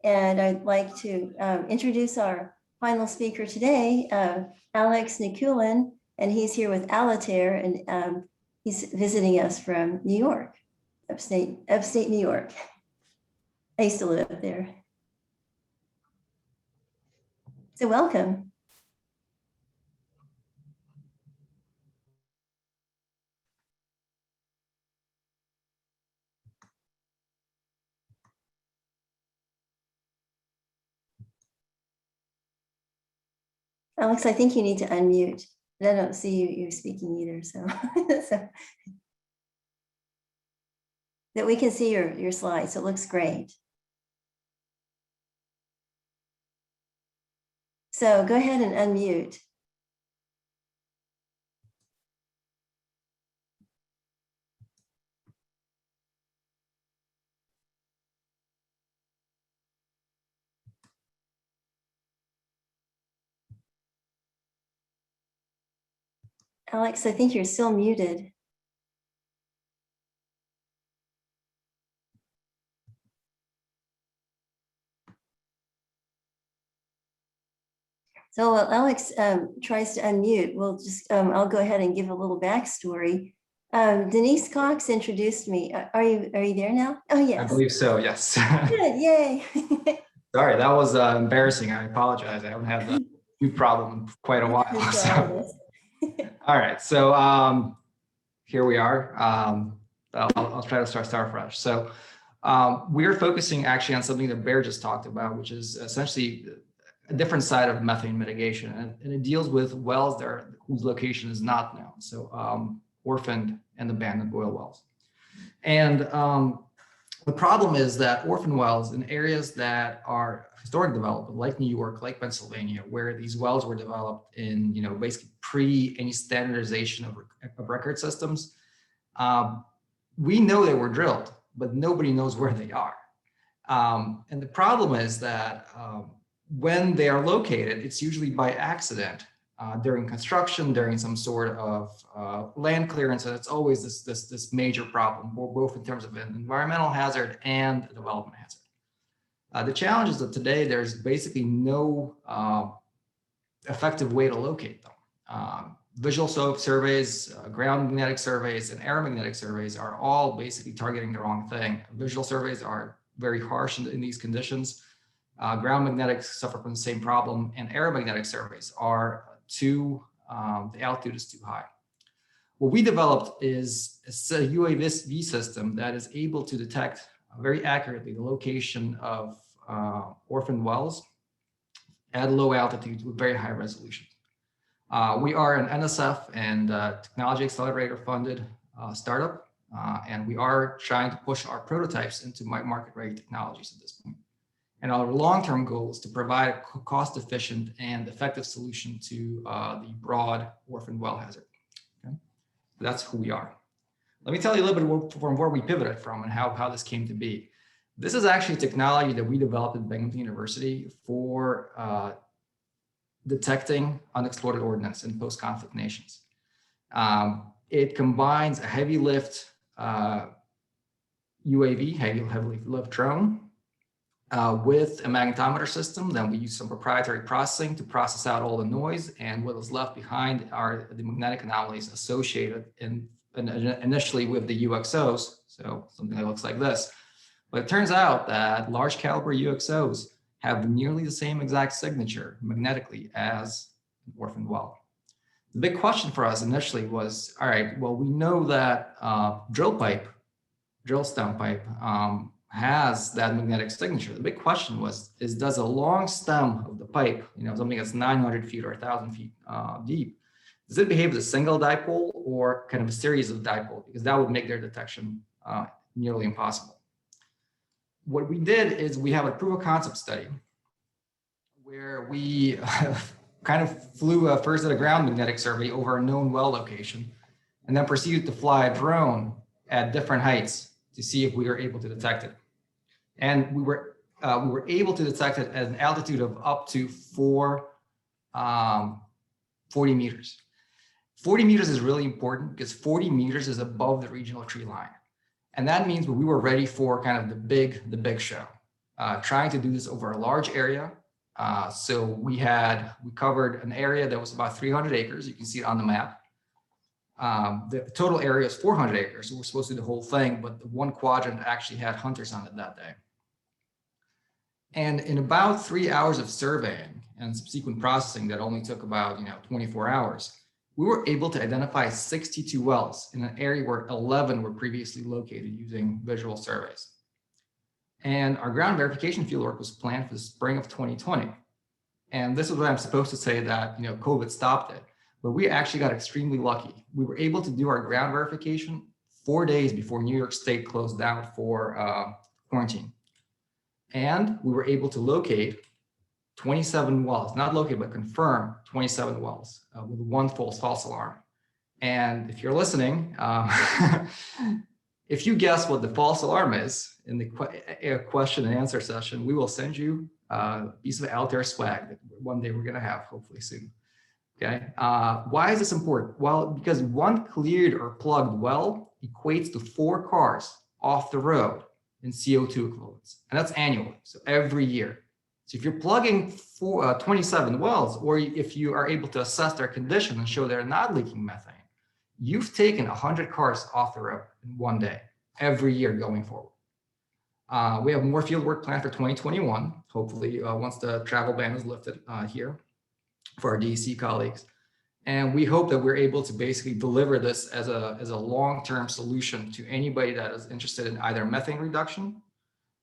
And I'd like to introduce our final speaker today, Alex Nikulin, and he's here with Alitair, and he's visiting us from New York, upstate New York. I used to live up there. So welcome. Alex, I think you need to unmute. I don't see you speaking either, so that we can see your slides. So it looks great. So go ahead and unmute. Alex, I think you're still muted. So while Alex tries to unmute, we'll just, I'll go ahead and give a little backstory. Denise Cox introduced me. Are you there now? Oh, yes.
I believe so, yes.
Good, yay.
Sorry, that was embarrassing. I apologize. I haven't had that new problem in quite a while. So. All right, so here we are. I'll try to start fresh. So we're focusing actually on something that Bear just talked about, which is essentially a different side of methane mitigation, and it deals with wells whose location is not known. So orphaned and abandoned oil wells. And the problem is that orphan wells in areas that are historic development, like New York, like Pennsylvania, where these wells were developed in, basically pre any standardization of record systems, we know they were drilled, but nobody knows where they are. And the problem is that when they are located, it's usually by accident during construction, during some sort of land clearance, and it's always this major problem, both in terms of an environmental hazard and a development hazard. The challenge is that today there's basically no effective way to locate them. Visual surveys, ground magnetic surveys, and aeromagnetic surveys are all basically targeting the wrong thing. Visual surveys are very harsh in these conditions. Ground magnetics suffer from the same problem, and aeromagnetic surveys are the altitude is too high. What we developed is a UAV system that is able to detect very accurately the location of orphan wells at low altitudes with very high resolution. We are an NSF and technology accelerator funded startup, and we are trying to push our prototypes into market ready technologies at this point. And our long-term goal is to provide a cost-efficient and effective solution to the broad orphan well hazard. Okay? That's who we are. Let me tell you a little bit from where we pivoted from and how this came to be. This is actually technology that we developed at Binghamton University for detecting unexploded ordnance in post-conflict nations. It combines a heavy lift UAV, heavy lift drone, with a magnetometer system. Then we use some proprietary processing to process out all the noise, and what was left behind are the magnetic anomalies associated initially with the UXOs, so something that looks like this. But it turns out that large caliber UXOs have nearly the same exact signature magnetically as an orphaned well. The big question for us initially was, all right, well, we know that drill stem pipe has that magnetic signature. The big question was, does a long stem of the pipe, something that's 900 feet or 1,000 feet deep, does it behave as a single dipole or kind of a series of dipoles? Because that would make their detection nearly impossible. What we did is we have a proof of concept study where we kind of flew first at a ground magnetic survey over a known well location, and then proceeded to fly a drone at different heights to see if we were able to detect it. And we were able to detect it at an altitude of up to 40 meters. 40 meters is really important because 40 meters is above the regional tree line. And that means we were ready for kind of the big show, trying to do this over a large area. So we covered an area that was about 300 acres. You can see it on the map. The total area is 400 acres. So we're supposed to do the whole thing, but the one quadrant actually had hunters on it that day. And in about 3 hours of surveying and subsequent processing that only took about 24 hours, we were able to identify 62 wells in an area where 11 were previously located using visual surveys. And our ground verification fieldwork was planned for the spring of 2020. And this is what I'm supposed to say that COVID stopped it, but we actually got extremely lucky. We were able to do our ground verification 4 days before New York State closed down for quarantine. And we were able to locate 27 wells, not locate, but confirm 27 wells with one false alarm. And if you're listening, if you guess what the false alarm is in the question and answer session, we will send you a piece of Altair swag that one day we're going to have, hopefully soon. Okay. Why is this important? Well, because one cleared or plugged well equates to 4 cars off the road in CO2 equivalents. And that's annually, so every year. So if you're plugging 27 wells, or if you are able to assess their condition and show they're not leaking methane, you've taken 100 cars off the road in one day, every year going forward. We have more field work planned for 2021, hopefully once the travel ban is lifted here for our DEC colleagues. And we hope that we're able to basically deliver this as a long-term solution to anybody that is interested in either methane reduction,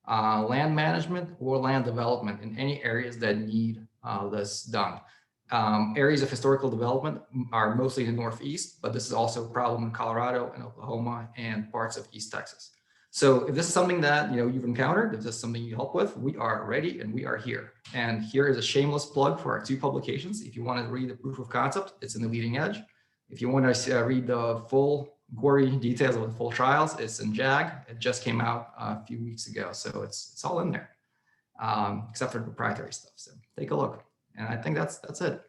land management, or land development in any areas that need this done. Areas of historical development are mostly in the Northeast, but this is also a problem in Colorado and Oklahoma and parts of East Texas. So if this is something that you've encountered, if this is something you help with, we are ready and we are here. And here is a shameless plug for our 2 publications. If you want to read the proof of concept, it's in the leading edge. If you want to read the full gory details of the full trials, it's in JAG. It just came out a few weeks ago, so it's all in there, except for the proprietary stuff. So take a look, and I think that's it.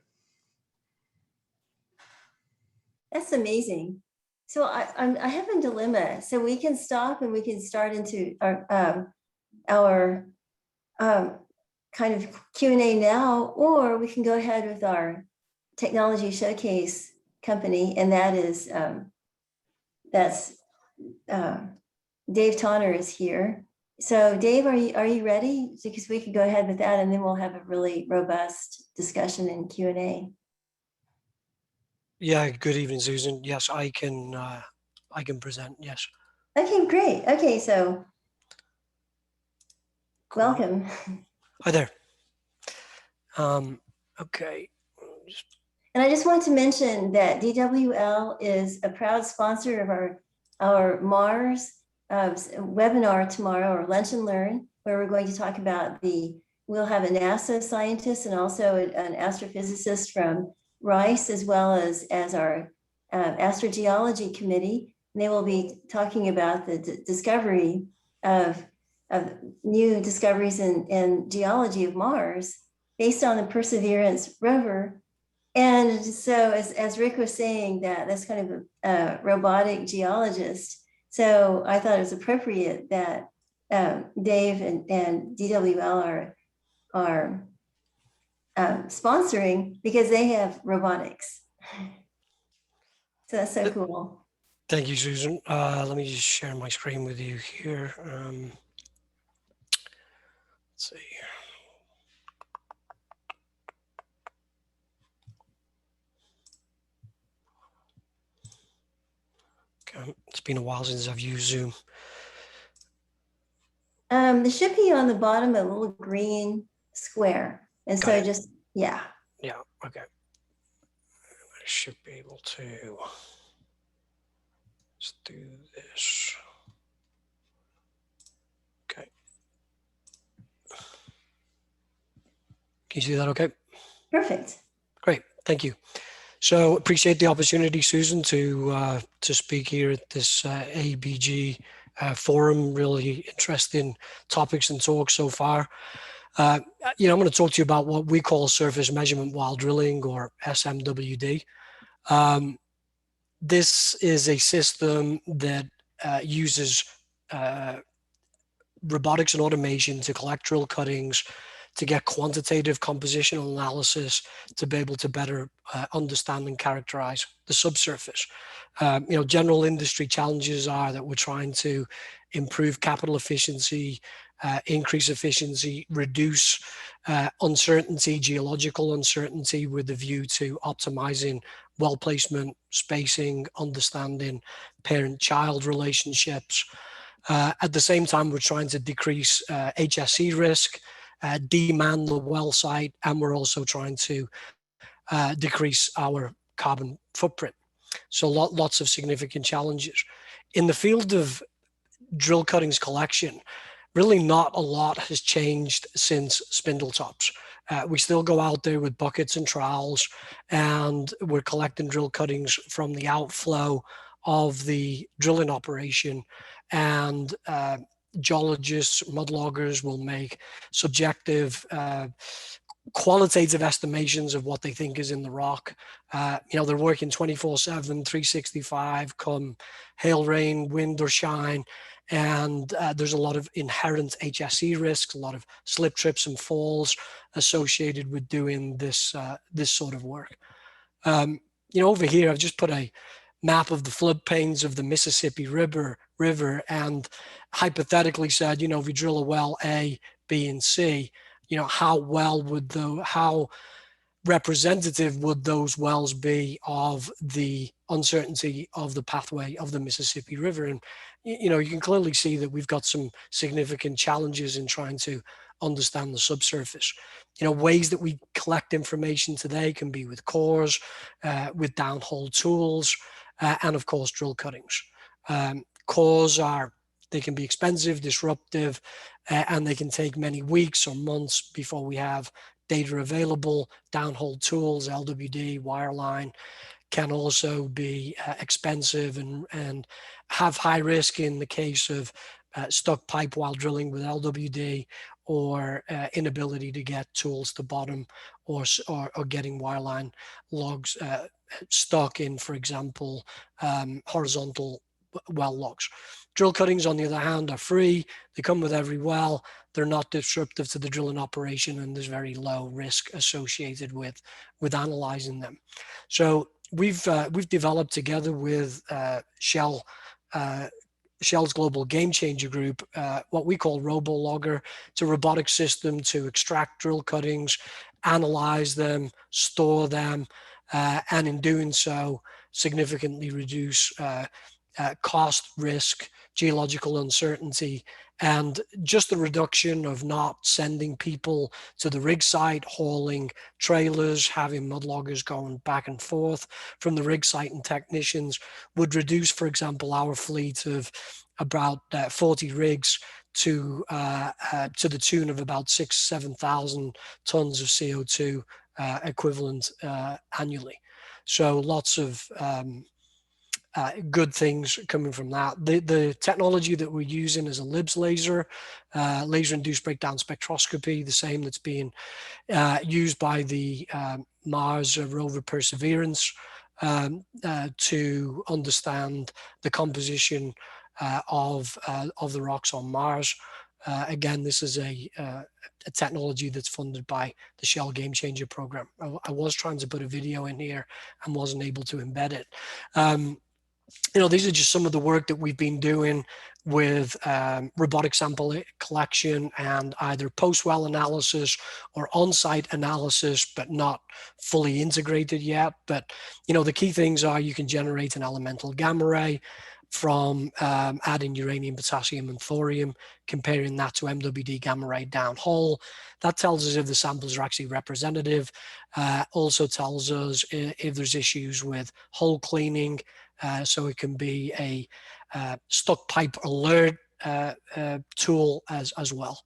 That's amazing. So I have a dilemma. So we can stop and we can start into our kind of Q&A now, or we can go ahead with our technology showcase company, and that is Dave Tonner is here. So Dave, are you ready? Because we could go ahead with that, and then we'll have a really robust discussion and Q&A.
Yeah, good evening, Susan. Yes, I can present, yes.
Okay, great. Okay, so
Cool.
welcome.
Hi there. Okay.
And I just want to mention that DWL is a proud sponsor of our Mars webinar tomorrow, or Lunch and Learn, where we're going to talk about we'll have a NASA scientist and also an astrophysicist from Rice, as well as our astrogeology committee. And they will be talking about the discovery of new discoveries in geology of Mars based on the Perseverance rover. And so as Rick was saying, that's kind of a robotic geologist. So I thought it was appropriate that Dave and DWL are sponsoring, because they have robotics. So that's so cool.
Thank you, Susan. Let me just share my screen with you here. Let's see. Okay. It's been a while since I've used Zoom.
There should be on the bottom a little green square. And so just, yeah.
Yeah, okay. I should be able to just do this. Okay. Can you see that okay?
Perfect.
Great, thank you. So appreciate the opportunity, Susan, to speak here at this AAPG forum. Really interesting topics and talks so far. I'm going to talk to you about what we call surface measurement while drilling, or SLWD. This is a system that uses robotics and automation to collect drill cuttings, to get quantitative compositional analysis, to be able to better understand and characterize the subsurface. General industry challenges are that we're trying to improve capital efficiency, increase efficiency, reduce uncertainty, geological uncertainty, with the view to optimizing well placement, spacing, understanding parent-child relationships. At the same time, we're trying to decrease HSE risk, demand the well site, and we're also trying to decrease our carbon footprint. So lots of significant challenges. In the field of drill cuttings collection, really not a lot has changed since spindle tops. We still go out there with buckets and trowels, and we're collecting drill cuttings from the outflow of the drilling operation, and geologists, mudloggers will make subjective qualitative estimations of what they think is in the rock. They're working 24/7, 365, come hail, rain, wind or shine. And there's a lot of inherent HSE risks, a lot of slip, trips and falls associated with doing this sort of work. Over here, I've just put a map of the floodplains of the Mississippi River, and hypothetically said, if you drill a well A, B, and C, how representative would those wells be of the uncertainty of the pathway of the Mississippi River? And you can clearly see that we've got some significant challenges in trying to understand the subsurface. Ways that we collect information today can be with cores, with downhole tools, and of course drill cuttings. Cores they can be expensive, disruptive, and they can take many weeks or months before we have data available. Downhole tools, LWD, wireline, can also be expensive and have high risk in the case of stuck pipe while drilling with LWD, or inability to get tools to bottom, or getting wireline logs stuck in, for example, horizontal well logs. Drill cuttings, on the other hand, are free. They come with every well. They're not disruptive to the drilling operation, and there's very low risk associated with analyzing them. So we've developed together with Shell's global game changer group what we call RoboLogger. It's a robotic system to extract drill cuttings, analyze them, store them, and in doing so, significantly reduce cost, risk, geological uncertainty, and just the reduction of not sending people to the rig site, hauling trailers, having mudloggers going back and forth from the rig site, and technicians would reduce, for example, our fleet of about 40 rigs to the tune of about 7,000 tons of CO2 equivalent annually. So lots of good things coming from that. The technology that we're using is a LIBS laser, laser-induced breakdown spectroscopy, the same that's being used by the Mars rover Perseverance to understand the composition of the rocks on Mars. Again, this is a technology that's funded by the Shell Game Changer program. I was trying to put a video in here and wasn't able to embed it. These are just some of the work that we've been doing with robotic sample collection and either post-well analysis or on-site analysis, but not fully integrated yet. But, the key things are you can generate an elemental gamma ray from adding uranium, potassium, and thorium, comparing that to MWD gamma ray downhole. That tells us if the samples are actually representative. Also tells us if there's issues with hole cleaning. So it can be a stuck pipe alert tool as well.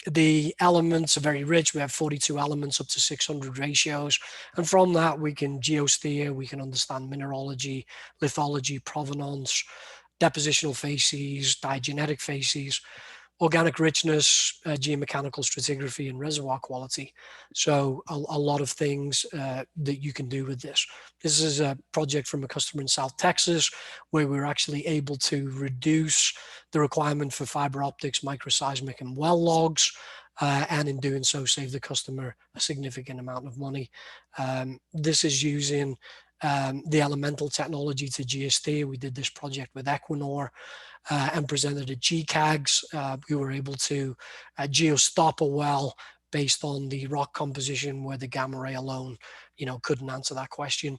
The elements are very rich. We have 42 elements up to 600 ratios. And from that, we can geosteer, we can understand mineralogy, lithology, provenance, depositional facies, diagenetic facies, organic richness, geomechanical stratigraphy, and reservoir quality. So a lot of things that you can do with this. This is a project from a customer in South Texas where we're actually able to reduce the requirement for fiber optics, microseismic, and well logs, and in doing so save the customer a significant amount of money. This is using the elemental technology to geosteer. We did this project with Equinor and presented at GCAGs. We were able to geostop a well based on the rock composition where the gamma ray alone, couldn't answer that question.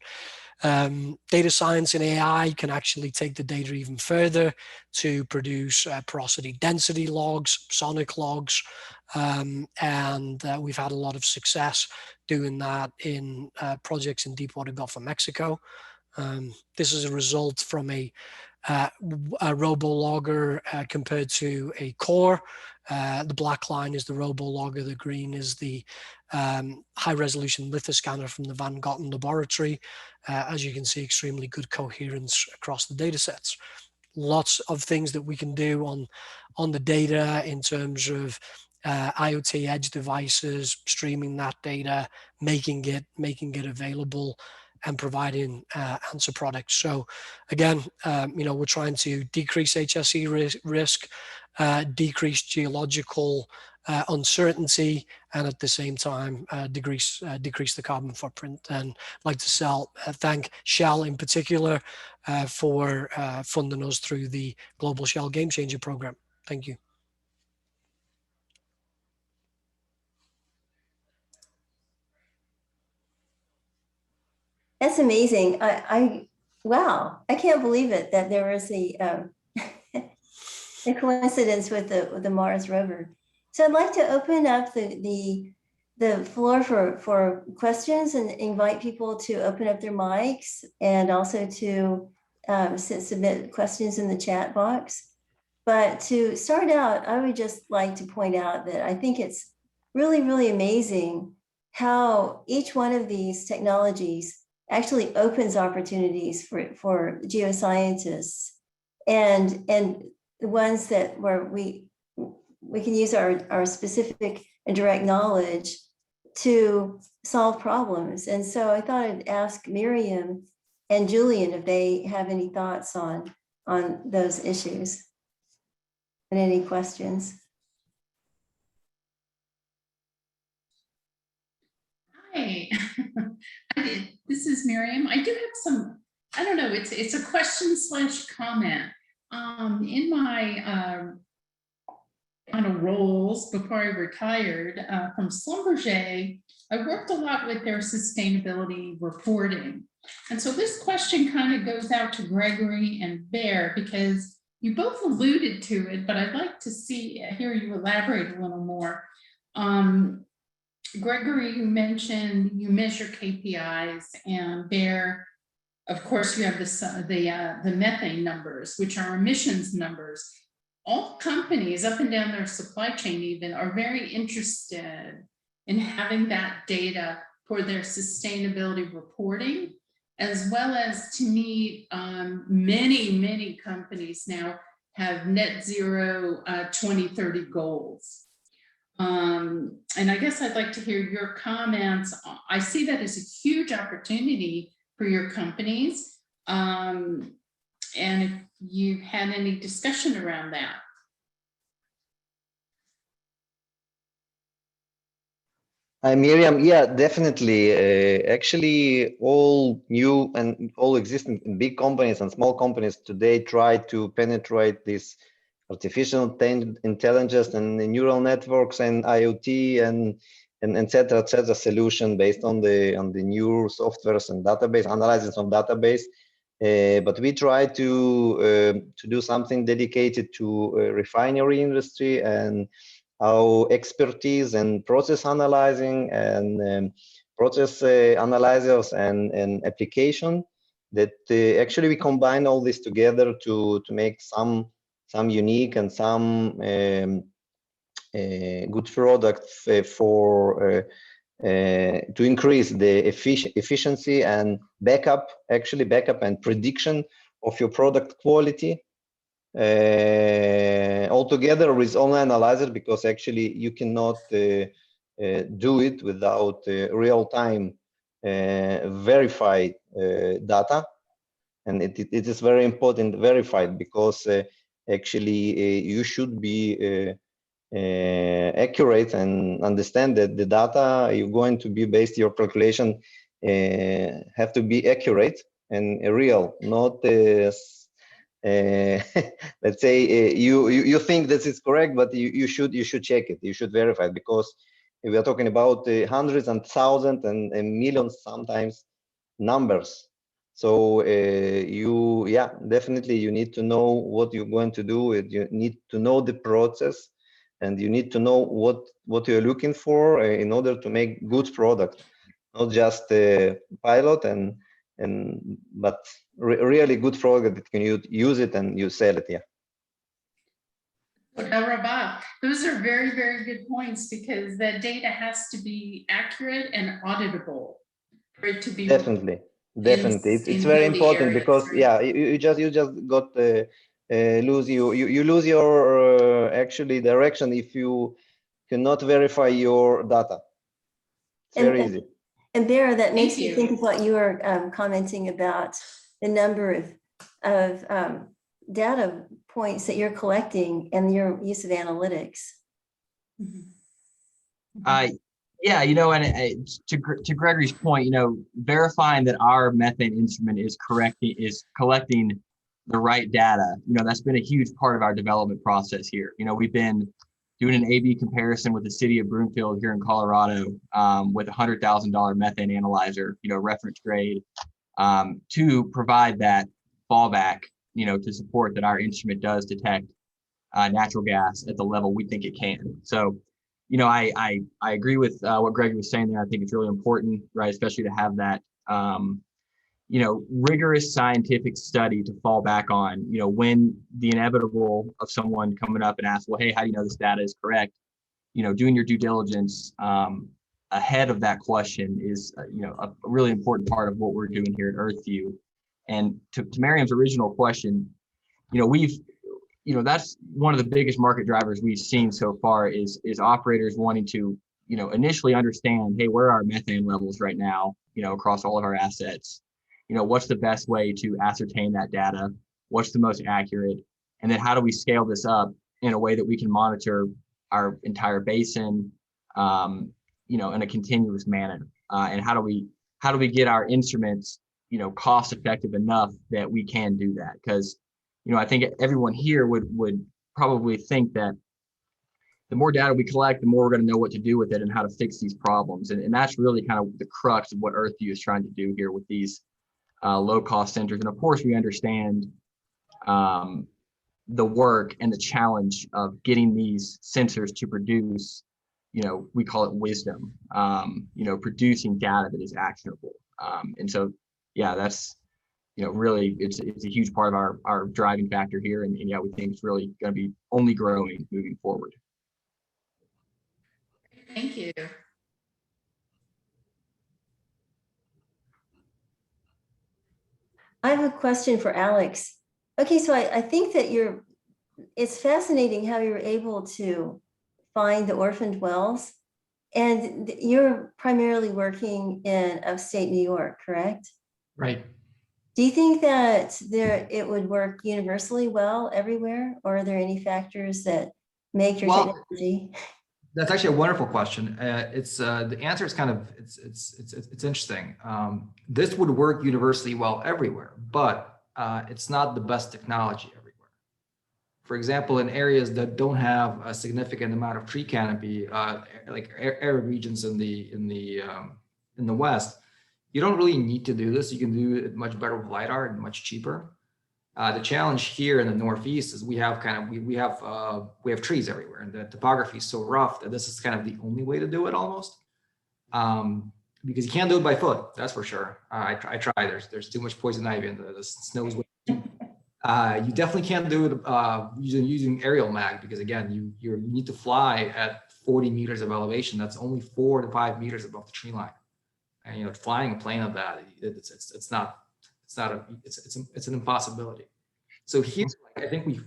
Data science and AI can actually take the data even further to produce porosity density logs, sonic logs, and we've had a lot of success doing that in projects in Deepwater Gulf of Mexico. This is a result from a robo-logger compared to a core. The black line is the robo-logger, the green is the high-resolution lithoscanner from the Van Gotten laboratory. As you can see, extremely good coherence across the data sets. Lots of things that we can do on the data in terms of IoT edge devices, streaming that data, making it available, and providing answer products. So again, we're trying to decrease HSE risk, decrease geological uncertainty, and at the same time decrease the carbon footprint. And I'd like to thank Shell in particular for funding us through the Global Shell Game Changer program. Thank you.
That's amazing. Wow, I can't believe it that there was a coincidence with the Mars rover. So I'd like to open up the floor for questions and invite people to open up their mics and also to submit questions in the chat box. But to start out, I would just like to point out that I think it's really, really amazing how each one of these technologies actually opens opportunities for geoscientists and the ones that where we can use our specific and direct knowledge to solve problems. And so I thought I'd ask Miriam and Julian if they have any thoughts on those issues and any questions.
Hi, this is Miriam. I do have some, I don't know, it's a question / comment. In my kind of roles before I retired from Schlumberger, I worked a lot with their sustainability reporting. And so this question kind of goes out to Gregory and Bear because you both alluded to it, but I'd like to hear you elaborate a little more. Gregory, you mentioned you measure KPIs, and Bear, of course, you have the methane numbers, which are emissions numbers. All companies up and down their supply chain even are very interested in having that data for their sustainability reporting. as well as to me, many companies now have net zero 2030 goals. And I guess I'd like to hear your comments. I see that as a huge opportunity for your companies. And if you had any discussion around that.
Hi, Miriam. Yeah, definitely. Actually, all new and all existing big companies and small companies today try to penetrate this artificial intelligence and the neural networks and IoT and et cetera solution based on the new softwares and database analysis of database. But we try to do something dedicated to refinery industry and our expertise and process analyzing and process analyzers and application that actually we combine all this together to make some unique and some good products for to increase the efficiency and backup and prediction of your product quality. Altogether with online analyzer, because actually you cannot do it without real-time verified data, and it is very important verified, because actually you should be accurate and understand that the data you're going to be based your calculation have to be accurate and real, not let's say you think this is correct, but you should check it, you should verify it, because we are talking about hundreds and thousands and millions sometimes numbers. So definitely you need to know what you're going to do. You need to know the process, and you need to know what you're looking for in order to make good product, not just a pilot but really good product that can use it and you sell it.
Those are very, very good points, because that data has to be accurate and auditable for it to be
definitely. It's very important areas, because right? you just got you lose your actually direction if you cannot verify your data. It's very easy.
And Bear, that makes me think of what you were commenting about, the number of data points that you're collecting and your use of analytics.
Yeah, and to Gregory's point, verifying that our methane instrument is collecting the right data, that's been a huge part of our development process here. We've been doing an A/B comparison with the city of Broomfield here in Colorado with a $100,000 methane analyzer, reference grade, to provide that fallback, to support that our instrument does detect natural gas at the level we think it can. So, I agree with what Greg was saying there. I think it's really important, right, especially to have that, rigorous scientific study to fall back on, when the inevitable of someone coming up and asking, well, hey, how do you know this data is correct? Doing your due diligence ahead of that question is, a really important part of what we're doing here at EarthView. And to Miriam's original question, that's one of the biggest market drivers we've seen so far is operators wanting to, initially understand, hey, where are our methane levels right now, across all of our assets? What's the best way to ascertain that data? What's the most accurate? And then how do we scale this up in a way that we can monitor our entire basin, in a continuous manner? And how do we get our instruments, cost effective enough that we can do that? Because, I think everyone here would probably think that the more data we collect, the more we're going to know what to do with it and how to fix these problems. And that's really kind of the crux of what EarthView is trying to do here with these low-cost sensors. And of course, we understand the work and the challenge of getting these sensors to produce, we call it wisdom, producing data that is actionable. And so, that's, really, it's a huge part of our driving factor here. And we think it's really going to be only growing moving forward.
Thank you.
I have a question for Alex. Okay, so I think that it's fascinating how you're able to find the orphaned wells. And you're primarily working in upstate New York, correct?
Right.
Do you think that it would work universally well everywhere, or are there any factors that make your technology?
That's actually a wonderful question. It's the answer is kind of it's interesting. This would work universally well everywhere, but it's not the best technology everywhere. For example, in areas that don't have a significant amount of tree canopy, like arid regions in the West, you don't really need to do this. You can do it much better with LiDAR and much cheaper. The challenge here in the Northeast is we have trees everywhere, and the topography is so rough that this is kind of the only way to do it almost. Because you can't do it by foot, that's for sure. I try. There's too much poison ivy and the snow's way too. You definitely can't do it using aerial mag, because again, you need to fly at 40 meters of elevation. That's only 4 to 5 meters above the tree line. And flying a plane of that, it's an impossibility. So here, I think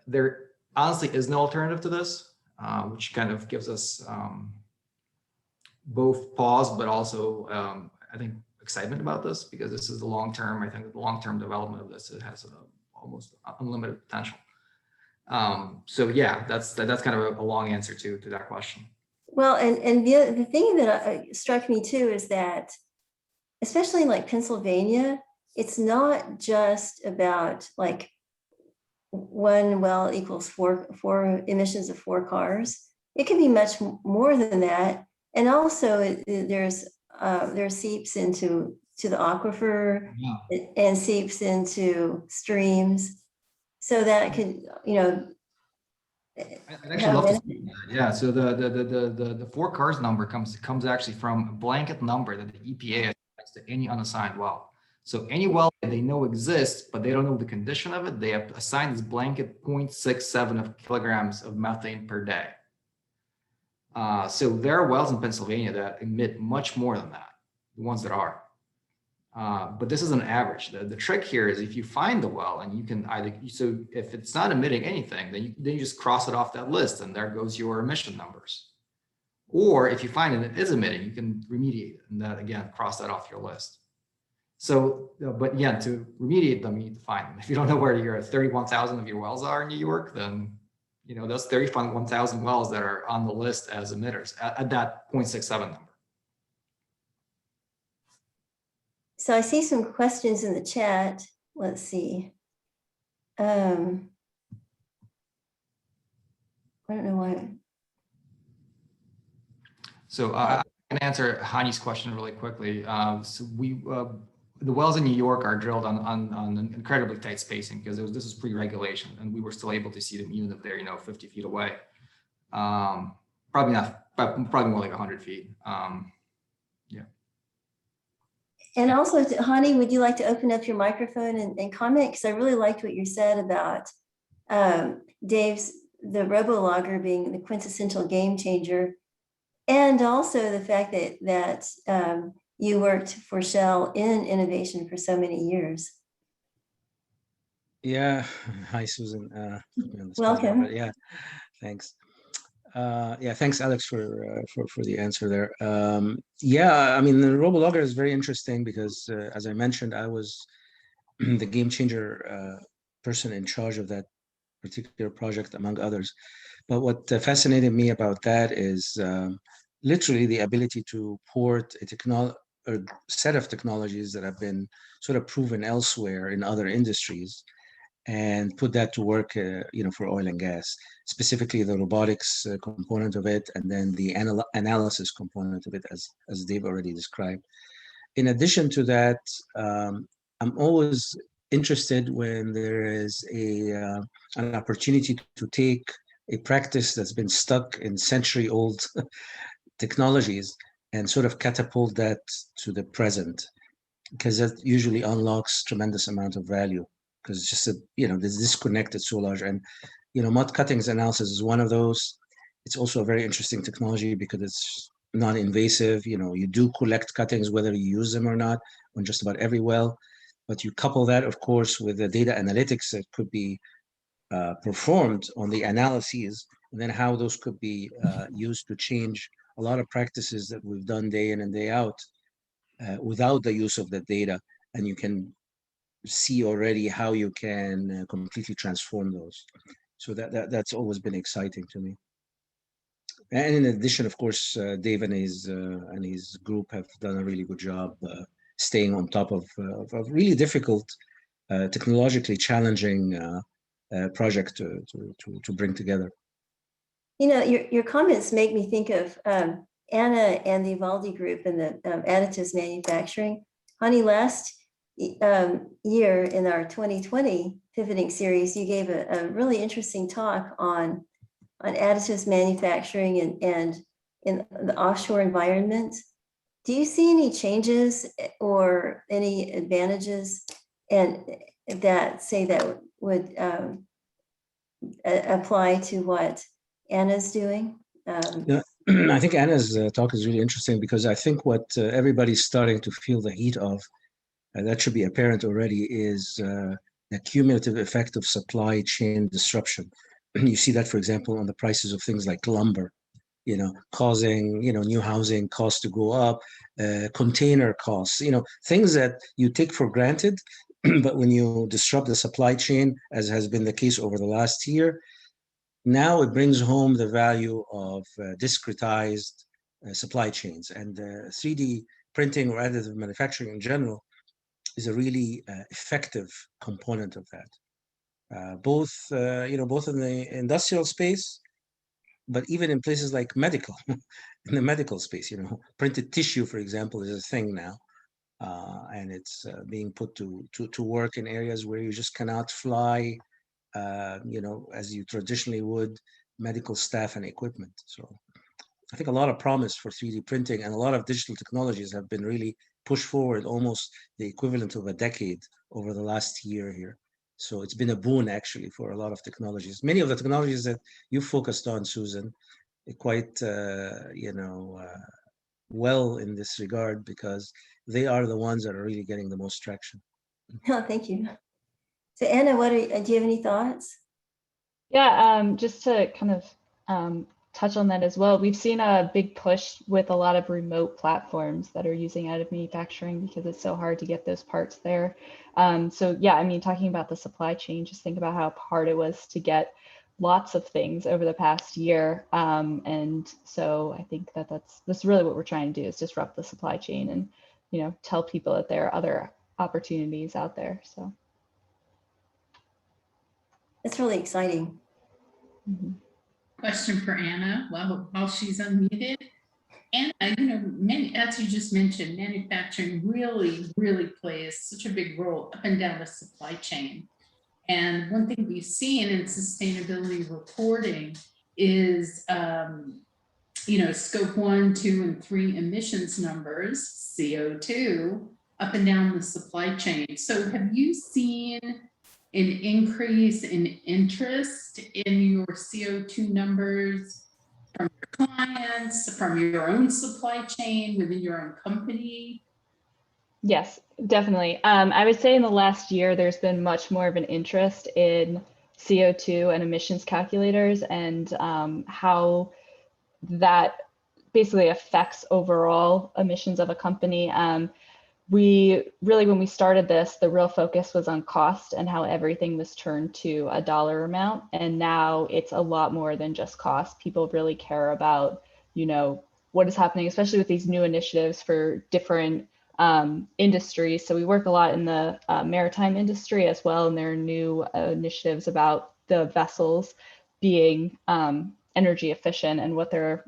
there honestly is no alternative to this, which kind of gives us both pause, but also I think excitement about this, because this is the long term. I think the long term development of this, it has almost unlimited potential. So yeah, that's kind of a long answer to that question.
Well, and the thing that struck me too is that, especially in like Pennsylvania, it's not just about like one well equals four emissions of 4 cars. It can be much more than that. And also there seeps into the aquifer, and seeps into streams. So that could,
I'd actually love to see that. Yeah, so the 4 cars number comes actually from a blanket number that the EPA assigns to any unassigned well. So any well that they know exists, but they don't know the condition of it, they have assigned this blanket 0.67 of kilograms of methane per day. So there are wells in Pennsylvania that emit much more than that, the ones that are. But this is an average. The trick here is if you find the well and you can so if it's not emitting anything, then you just cross it off that list, and there goes your emission numbers. Or if you find it is emitting, you can remediate it, and that again, cross that off your list. So, but yeah, to remediate them, you need to find them. If you don't know where your 31,000 of your wells are in New York, then those 31,000 wells that are on the list as emitters at that 0.67 number.
So I see some questions in the chat. Let's see. I don't know why.
So I can answer Hani's question really quickly. So the wells in New York are drilled on incredibly tight spacing, because this is pre-regulation, and we were still able to see them even if they're 50 feet away. Probably more like 100 feet. Yeah.
And also, Hani, would you like to open up your microphone and comment? Because I really liked what you said about the RoboLogger being the quintessential game changer, and also the fact that you worked for Shell in innovation for so many years.
Yeah. Hi, Susan.
Welcome.
Yeah, thanks. Yeah, thanks, Alex, for the answer there. Yeah, I mean, the RoboLogger is very interesting because, as I mentioned, I was the game changer person in charge of that particular project, among others. But what fascinated me about that is literally the ability to port a set of technologies that have been sort of proven elsewhere in other industries, and put that to work, for oil and gas, specifically the robotics component of it, and then the analysis component of it, as Dave already described. In addition to that, I'm always interested when there is an opportunity to take a practice that's been stuck in century-old technologies and sort of catapult that to the present, because that usually unlocks tremendous amount of value. Because it's just this disconnect is so large, and mud cuttings analysis is one of those. It's also a very interesting technology because it's non-invasive. You do collect cuttings whether you use them or not on just about every well, But you couple that, of course, with the data analytics that could be performed on the analyses, and then how those could be used to change a lot of practices that we've done day in and day out without the use of the data. And you can see already how you can completely transform those. So that's always been exciting to me. And in addition, of course, Dave and his group have done a really good job staying on top of really difficult, technologically challenging project to bring together.
You know, your comments make me think of Anna and the Ivaldi Group and the additives manufacturing. Honey, last year in our 2020 pivoting series, you gave a really interesting talk on additives manufacturing and in the offshore environment. Do you see any changes or any advantages and that would apply to what Anna's doing?
Yeah, I think Anna's talk is really interesting because I think what everybody's starting to feel the heat of, that should be apparent already, is the cumulative effect of supply chain disruption. You see that, for example, on the prices of things like lumber, causing, new housing costs to go up, container costs, things that you take for granted, but when you disrupt the supply chain, as has been the case over the last year, now it brings home the value of discretized supply chains. And 3D printing or additive manufacturing in general is a really effective component of that. Both in the industrial space, but even in places like medical, in the medical space, printed tissue, for example, is a thing now. And it's being put to work in areas where you just cannot fly, as you traditionally would, medical staff and equipment. So I think a lot of promise for 3D printing and a lot of digital technologies have been really pushed forward, almost the equivalent of a decade over the last year here. So it's been a boon actually for a lot of technologies. Many of the technologies that you focused on, Susan, quite, well in this regard, because they are the ones that are really getting the most traction.
Oh, thank you. So Anna, do you have any thoughts?
Yeah, just to kind of touch on that as well. We've seen a big push with a lot of remote platforms that are using additive manufacturing because it's so hard to get those parts there. So yeah, I mean, talking about the supply chain, just think about how hard it was to get lots of things over the past year. And so I think that's really what we're trying to do, is disrupt the supply chain and, tell people that there are other opportunities out there. So
it's really exciting.
Mm-hmm.
Question for Anna while she's unmuted. Anna, as you just mentioned, manufacturing really plays such a big role up and down the supply chain. And one thing we've seen in sustainability reporting is, scope 1, 2, and 3 emissions numbers, CO2, up and down the supply chain. So have you seen an increase in interest in your CO2 numbers from your clients, from your own supply chain, within your own company?
Yes, definitely. I would say in the last year, there's been much more of an interest in CO2 and emissions calculators and how that basically affects overall emissions of a company. When we started this, the real focus was on cost and how everything was turned to a dollar amount. And now it's a lot more than just cost. People really care about, what is happening, especially with these new initiatives for different industries. So we work a lot in the maritime industry as well. And there are new initiatives about the vessels being energy efficient and what they're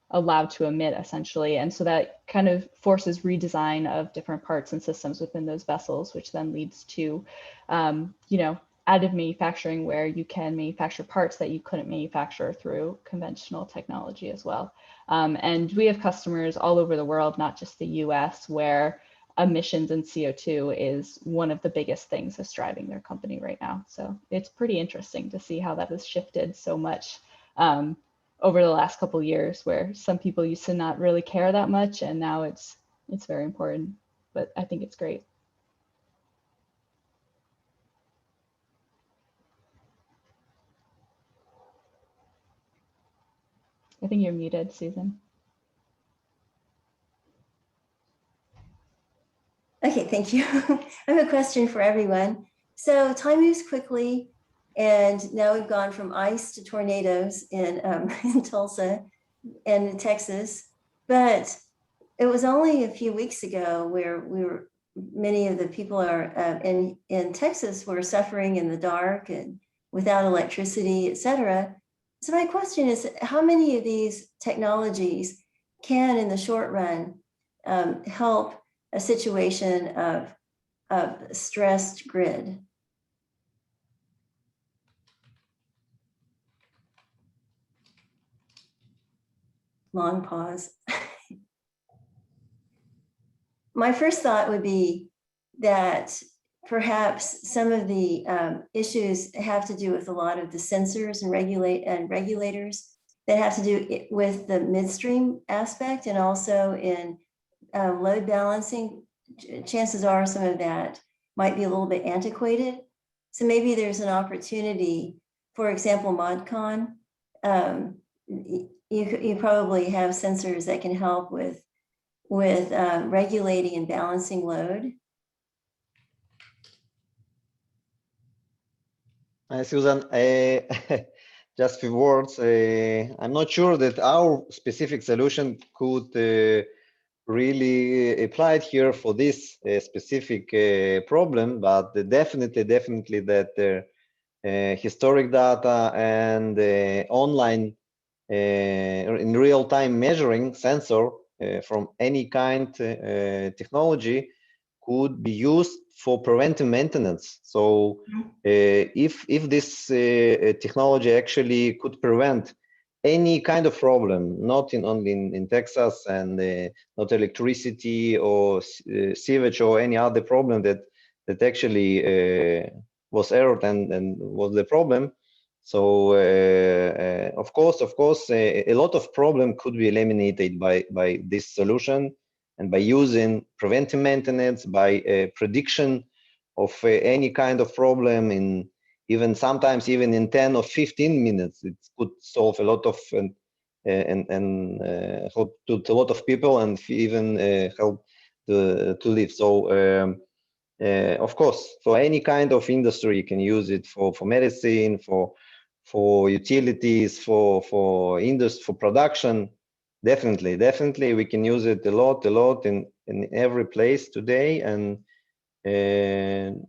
allowed to emit, essentially. And so that kind of forces redesign of different parts and systems within those vessels, which then leads to, additive manufacturing, where you can manufacture parts that you couldn't manufacture through conventional technology as well. And we have customers all over the world, not just the US, where emissions and CO2 is one of the biggest things that's driving their company right now. So it's pretty interesting to see how that has shifted so much over the last couple of years, where some people used to not really care that much, and now it's very important. But I think it's great. I think you're muted, Susan.
Okay, thank you. I have a question for everyone. So time moves quickly, and now we've gone from ice to tornadoes in, in Tulsa and in Texas. But it was only a few weeks ago where many of the people are in Texas were suffering in the dark and without electricity, et cetera. So my question is, how many of these technologies can, in the short run, help a situation of stressed grid? Long pause. My first thought would be that perhaps some of the issues have to do with a lot of the sensors and regulators that have to do with the midstream aspect, and also in load balancing. Chances are some of that might be a little bit antiquated. So maybe there's an opportunity, for example, Modcon. You probably have sensors that can help with regulating and balancing load.
Susan, just a few words. I'm not sure that our specific solution could really apply it here for this specific problem, but definitely that historic data and online in real-time measuring sensor from any kind technology could be used for preventive maintenance. So if this technology actually could prevent any kind of problem, not only in Texas, and not electricity or sewage or any other problem that actually was errored and was the problem. So of course, a lot of problem could be eliminated by this solution, and by using preventive maintenance, by prediction of any kind of problem in sometimes even in 10 or 15 minutes. It could solve a lot of and help to a lot of people, and even help to live. So of course, for any kind of industry, you can use it for medicine, for utilities, for industry, for production. Definitely we can use it a lot in every place today. And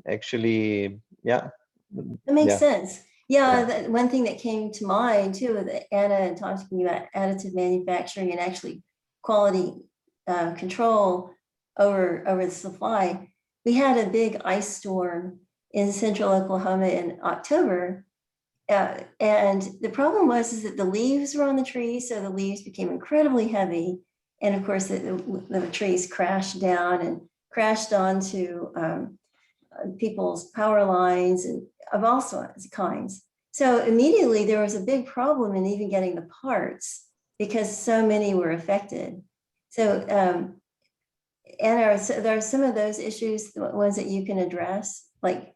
actually, yeah,
that makes sense. Yeah, one thing that came to mind too, with Anna and talking about additive manufacturing and actually quality control over the supply. We had a big ice storm in central Oklahoma in October. And the problem was that the leaves were on the trees, so the leaves became incredibly heavy. And of course, the trees crashed down and crashed onto people's power lines and of all sorts kinds. So immediately there was a big problem in even getting the parts because so many were affected. So Anna, there are some of those issues, the ones that you can address, like.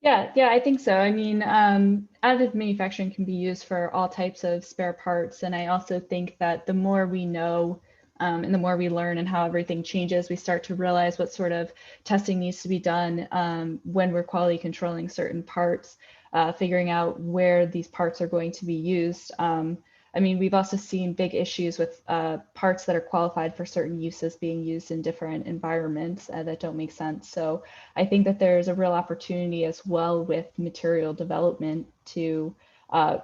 Yeah, I think so. I mean, additive manufacturing can be used for all types of spare parts. And I also think that the more we know and the more we learn and how everything changes, we start to realize what sort of testing needs to be done when we're quality controlling certain parts, figuring out where these parts are going to be used. I mean, we've also seen big issues with parts that are qualified for certain uses being used in different environments that don't make sense. So I think that there's a real opportunity as well with material development to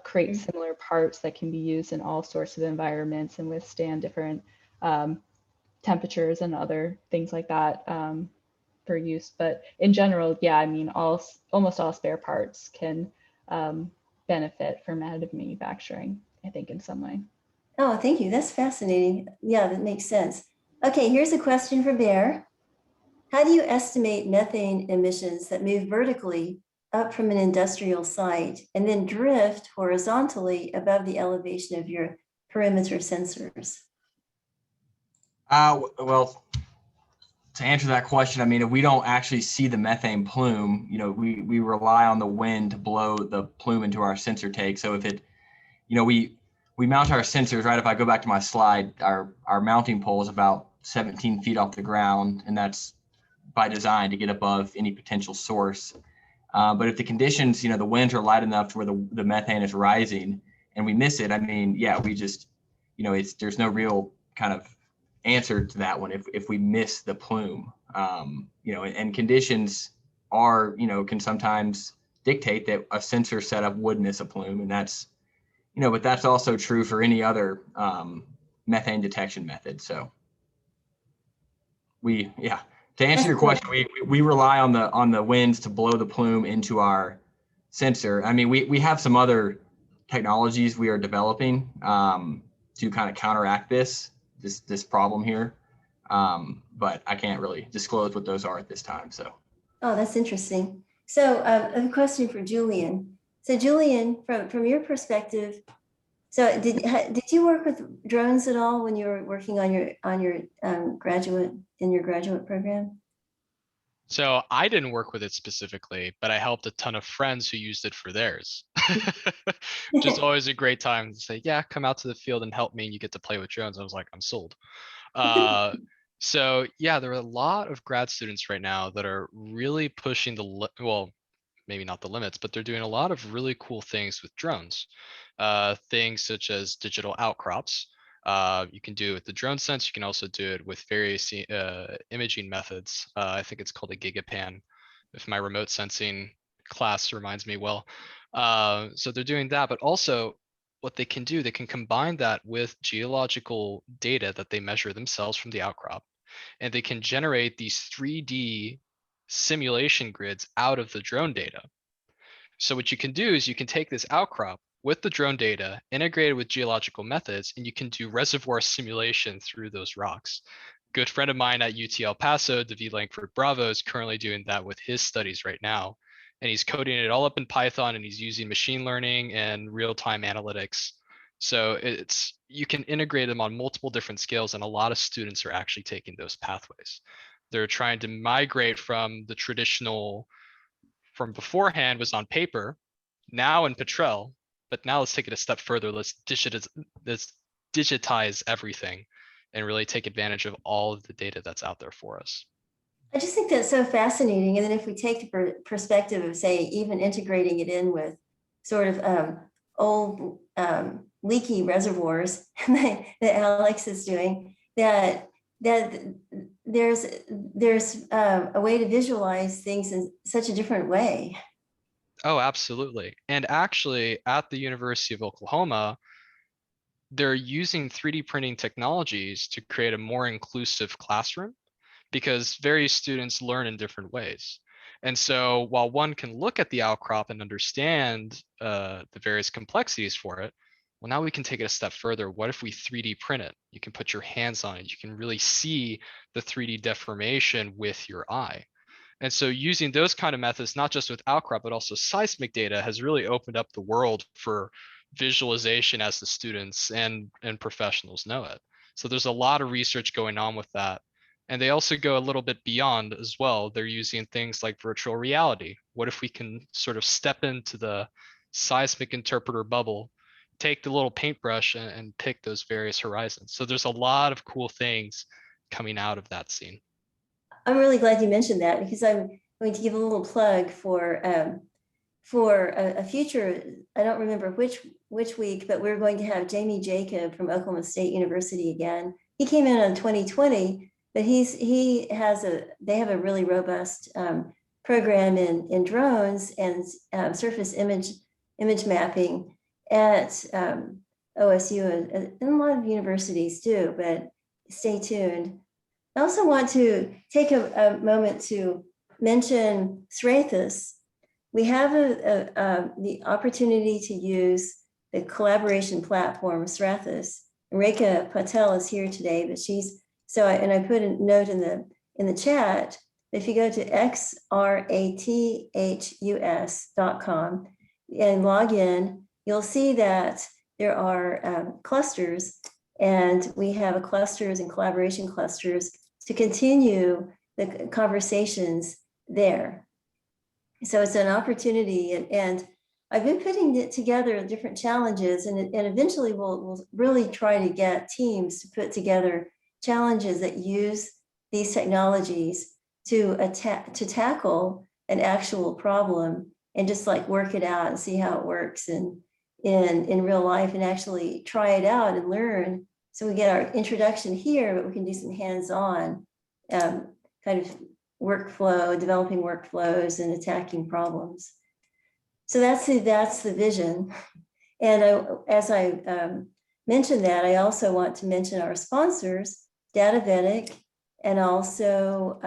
create similar parts that can be used in all sorts of environments and withstand different temperatures and other things like that for use. But in general, yeah, I mean, almost all spare parts can benefit from additive manufacturing, I think, in some way.
Oh, thank you. That's fascinating. Yeah, that makes sense. Okay, here's a question for Bear. How do you estimate methane emissions that move vertically up from an industrial site and then drift horizontally above the elevation of your perimeter sensors?
Well, to answer that question, I mean, if we don't actually see the methane plume, you know, we rely on the wind to blow the plume into our sensor tank. So if it, you know, we we mount our sensors, right? If I go back to my slide, our mounting pole is about 17 feet off the ground, and that's by design to get above any potential source. But if the conditions, the winds are light enough to where the methane is rising and we miss it, I mean, yeah, we just, there's no real kind of answer to that one if we miss the plume. And conditions are, can sometimes dictate that a sensor setup would miss a plume, and that's, but that's also true for any other methane detection method. So to answer your question, we rely on the winds to blow the plume into our sensor. I mean, we have some other technologies we are developing to kind of counteract this problem here, but I can't really disclose what those are at this time. So.
Oh, that's interesting. So a question for Julian. So Julian, from your perspective, so did you work with drones at all when you were working on your graduate program?
So I didn't work with it specifically, but I helped a ton of friends who used it for theirs, which is always a great time to say, yeah, come out to the field and help me, and you get to play with drones. I was like, I'm sold. So yeah, there are a lot of grad students right now that are really pushing well, maybe not the limits, but they're doing a lot of really cool things with drones. Things such as digital outcrops. You can do it with the drone sense. You can also do it with various imaging methods. I think it's called a gigapan, if my remote sensing class reminds me well. So they're doing that, but also what they can do, they can combine that with geological data that they measure themselves from the outcrop, and they can generate these 3D simulation grids out of the drone data. So what you can do is you can take this outcrop with the drone data integrated with geological methods, and you can do reservoir simulation through those rocks. Good friend of mine at UT El Paso, David Langford Bravo, is currently doing that with his studies right now. And he's coding it all up in Python, and he's using machine learning and real-time analytics. So you can integrate them on multiple different scales, and a lot of students are actually taking those pathways. They're trying to migrate from the traditional, from beforehand was on paper, now in Petrel, but now let's take it a step further. Let's digitize everything and really take advantage of all of the data that's out there for us.
I just think that's so fascinating. And then if we take the perspective of, say, even integrating it in with sort of old leaky reservoirs that Alex is doing, that there's a way to visualize things in such a different way.
Oh, absolutely. And actually at the University of Oklahoma, they're using 3D printing technologies to create a more inclusive classroom, because various students learn in different ways. And so while one can look at the outcrop and understand the various complexities for it, well, now we can take it a step further. What if we 3D print it? You can put your hands on it. You can really see the 3D deformation with your eye. And so using those kind of methods, not just with outcrop, but also seismic data, has really opened up the world for visualization as the students and professionals know it. So there's a lot of research going on with that. And they also go a little bit beyond as well. They're using things like virtual reality. What if we can sort of step into the seismic interpreter bubble, take the little paintbrush and pick those various horizons? So there's a lot of cool things coming out of that scene.
I'm really glad you mentioned that, because I'm going to give a little plug for a future, I don't remember which week, but we're going to have Jamie Jacob from Oklahoma State University again. He came in on 2020, but they have a really robust program in drones and surface image mapping at OSU, and a lot of universities do, but stay tuned. I also want to take a moment to mention Srathis. We have the opportunity to use the collaboration platform Srathis. Rekha Patel is here today, but and I put a note in the chat. If you go to xrathus.com and log in, you'll see that there are clusters, and we have clusters and collaboration clusters to continue the conversations there. So it's an opportunity, and I've been putting it together different challenges, and eventually we'll really try to get teams to put together challenges that use these technologies to tackle an actual problem and just like work it out and see how it works in real life and actually try it out and learn. So we get our introduction here, but we can do some hands-on kind of workflow, developing workflows and attacking problems. So that's the vision. And as I mentioned that, I also want to mention our sponsors, Datavetic, and also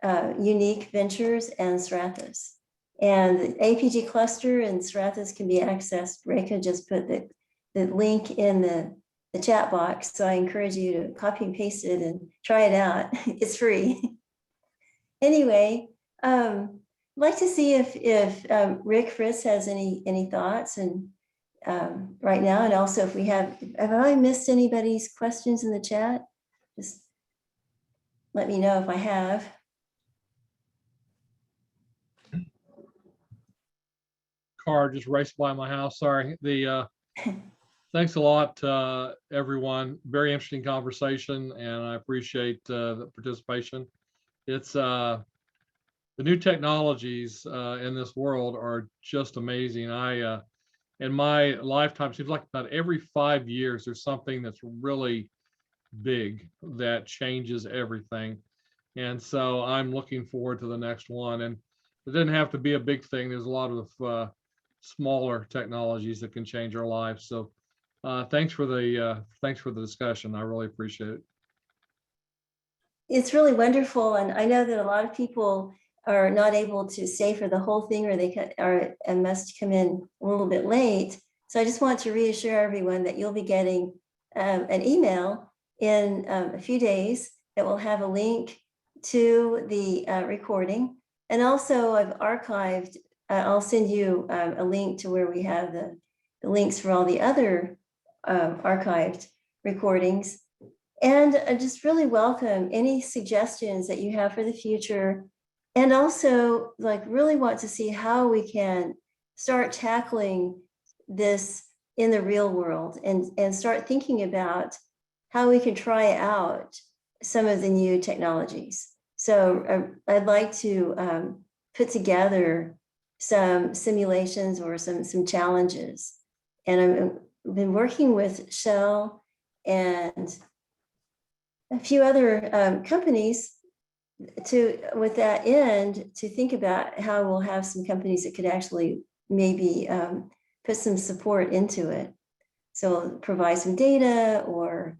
Unique Ventures and Strathis. And the APG cluster and Strathis can be accessed. Reka just put the link in the chat box. So I encourage you to copy and paste it and try it out. It's free. Anyway, I'd like to see if Rick Fritz has any thoughts and right now, and also if we have I missed anybody's questions in the chat? Just let me know if I have.
Car just raced by my house. Sorry. Thanks a lot, everyone. Very interesting conversation, and I appreciate the participation. It's the new technologies in this world are just amazing. In my lifetime, seems like about every 5 years, there's something that's really big that changes everything. And so I'm looking forward to the next one. And it doesn't have to be a big thing. There's a lot of smaller technologies that can change our lives. So thanks for the discussion. I really appreciate it.
It's really wonderful. And I know that a lot of people are not able to stay for the whole thing, or and must come in a little bit late. So I just want to reassure everyone that you'll be getting an email in a few days that will have a link to the recording. And also I've archived, I'll send you a link to where we have the links for all the other archived recordings. And I just really welcome any suggestions that you have for the future. And also like really want to see how we can start tackling this in the real world and start thinking about how we can try out some of the new technologies. So I'd like to put together some simulations or some challenges. And I've been working with Shell and a few other companies with that end to think about how we'll have some companies that could actually maybe put some support into it. So provide some data or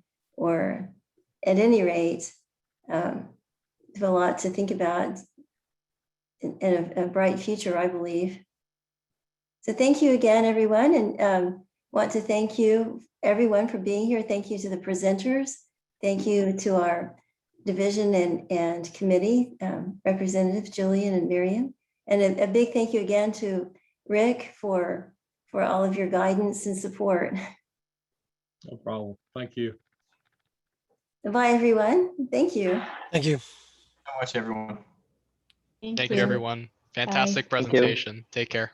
at any rate, have a lot to think about in a bright future, I believe. So thank you again, everyone. And want to thank you everyone for being here. Thank you to the presenters. Thank you to our division and committee representatives, Julian and Miriam. And a big thank you again to Rick for all of your guidance and support.
No problem. Thank you.
Bye, everyone. Thank you.
Thank you.
So much, everyone.
Thank you, everyone. Fantastic
Thank you.
presentation. Take care.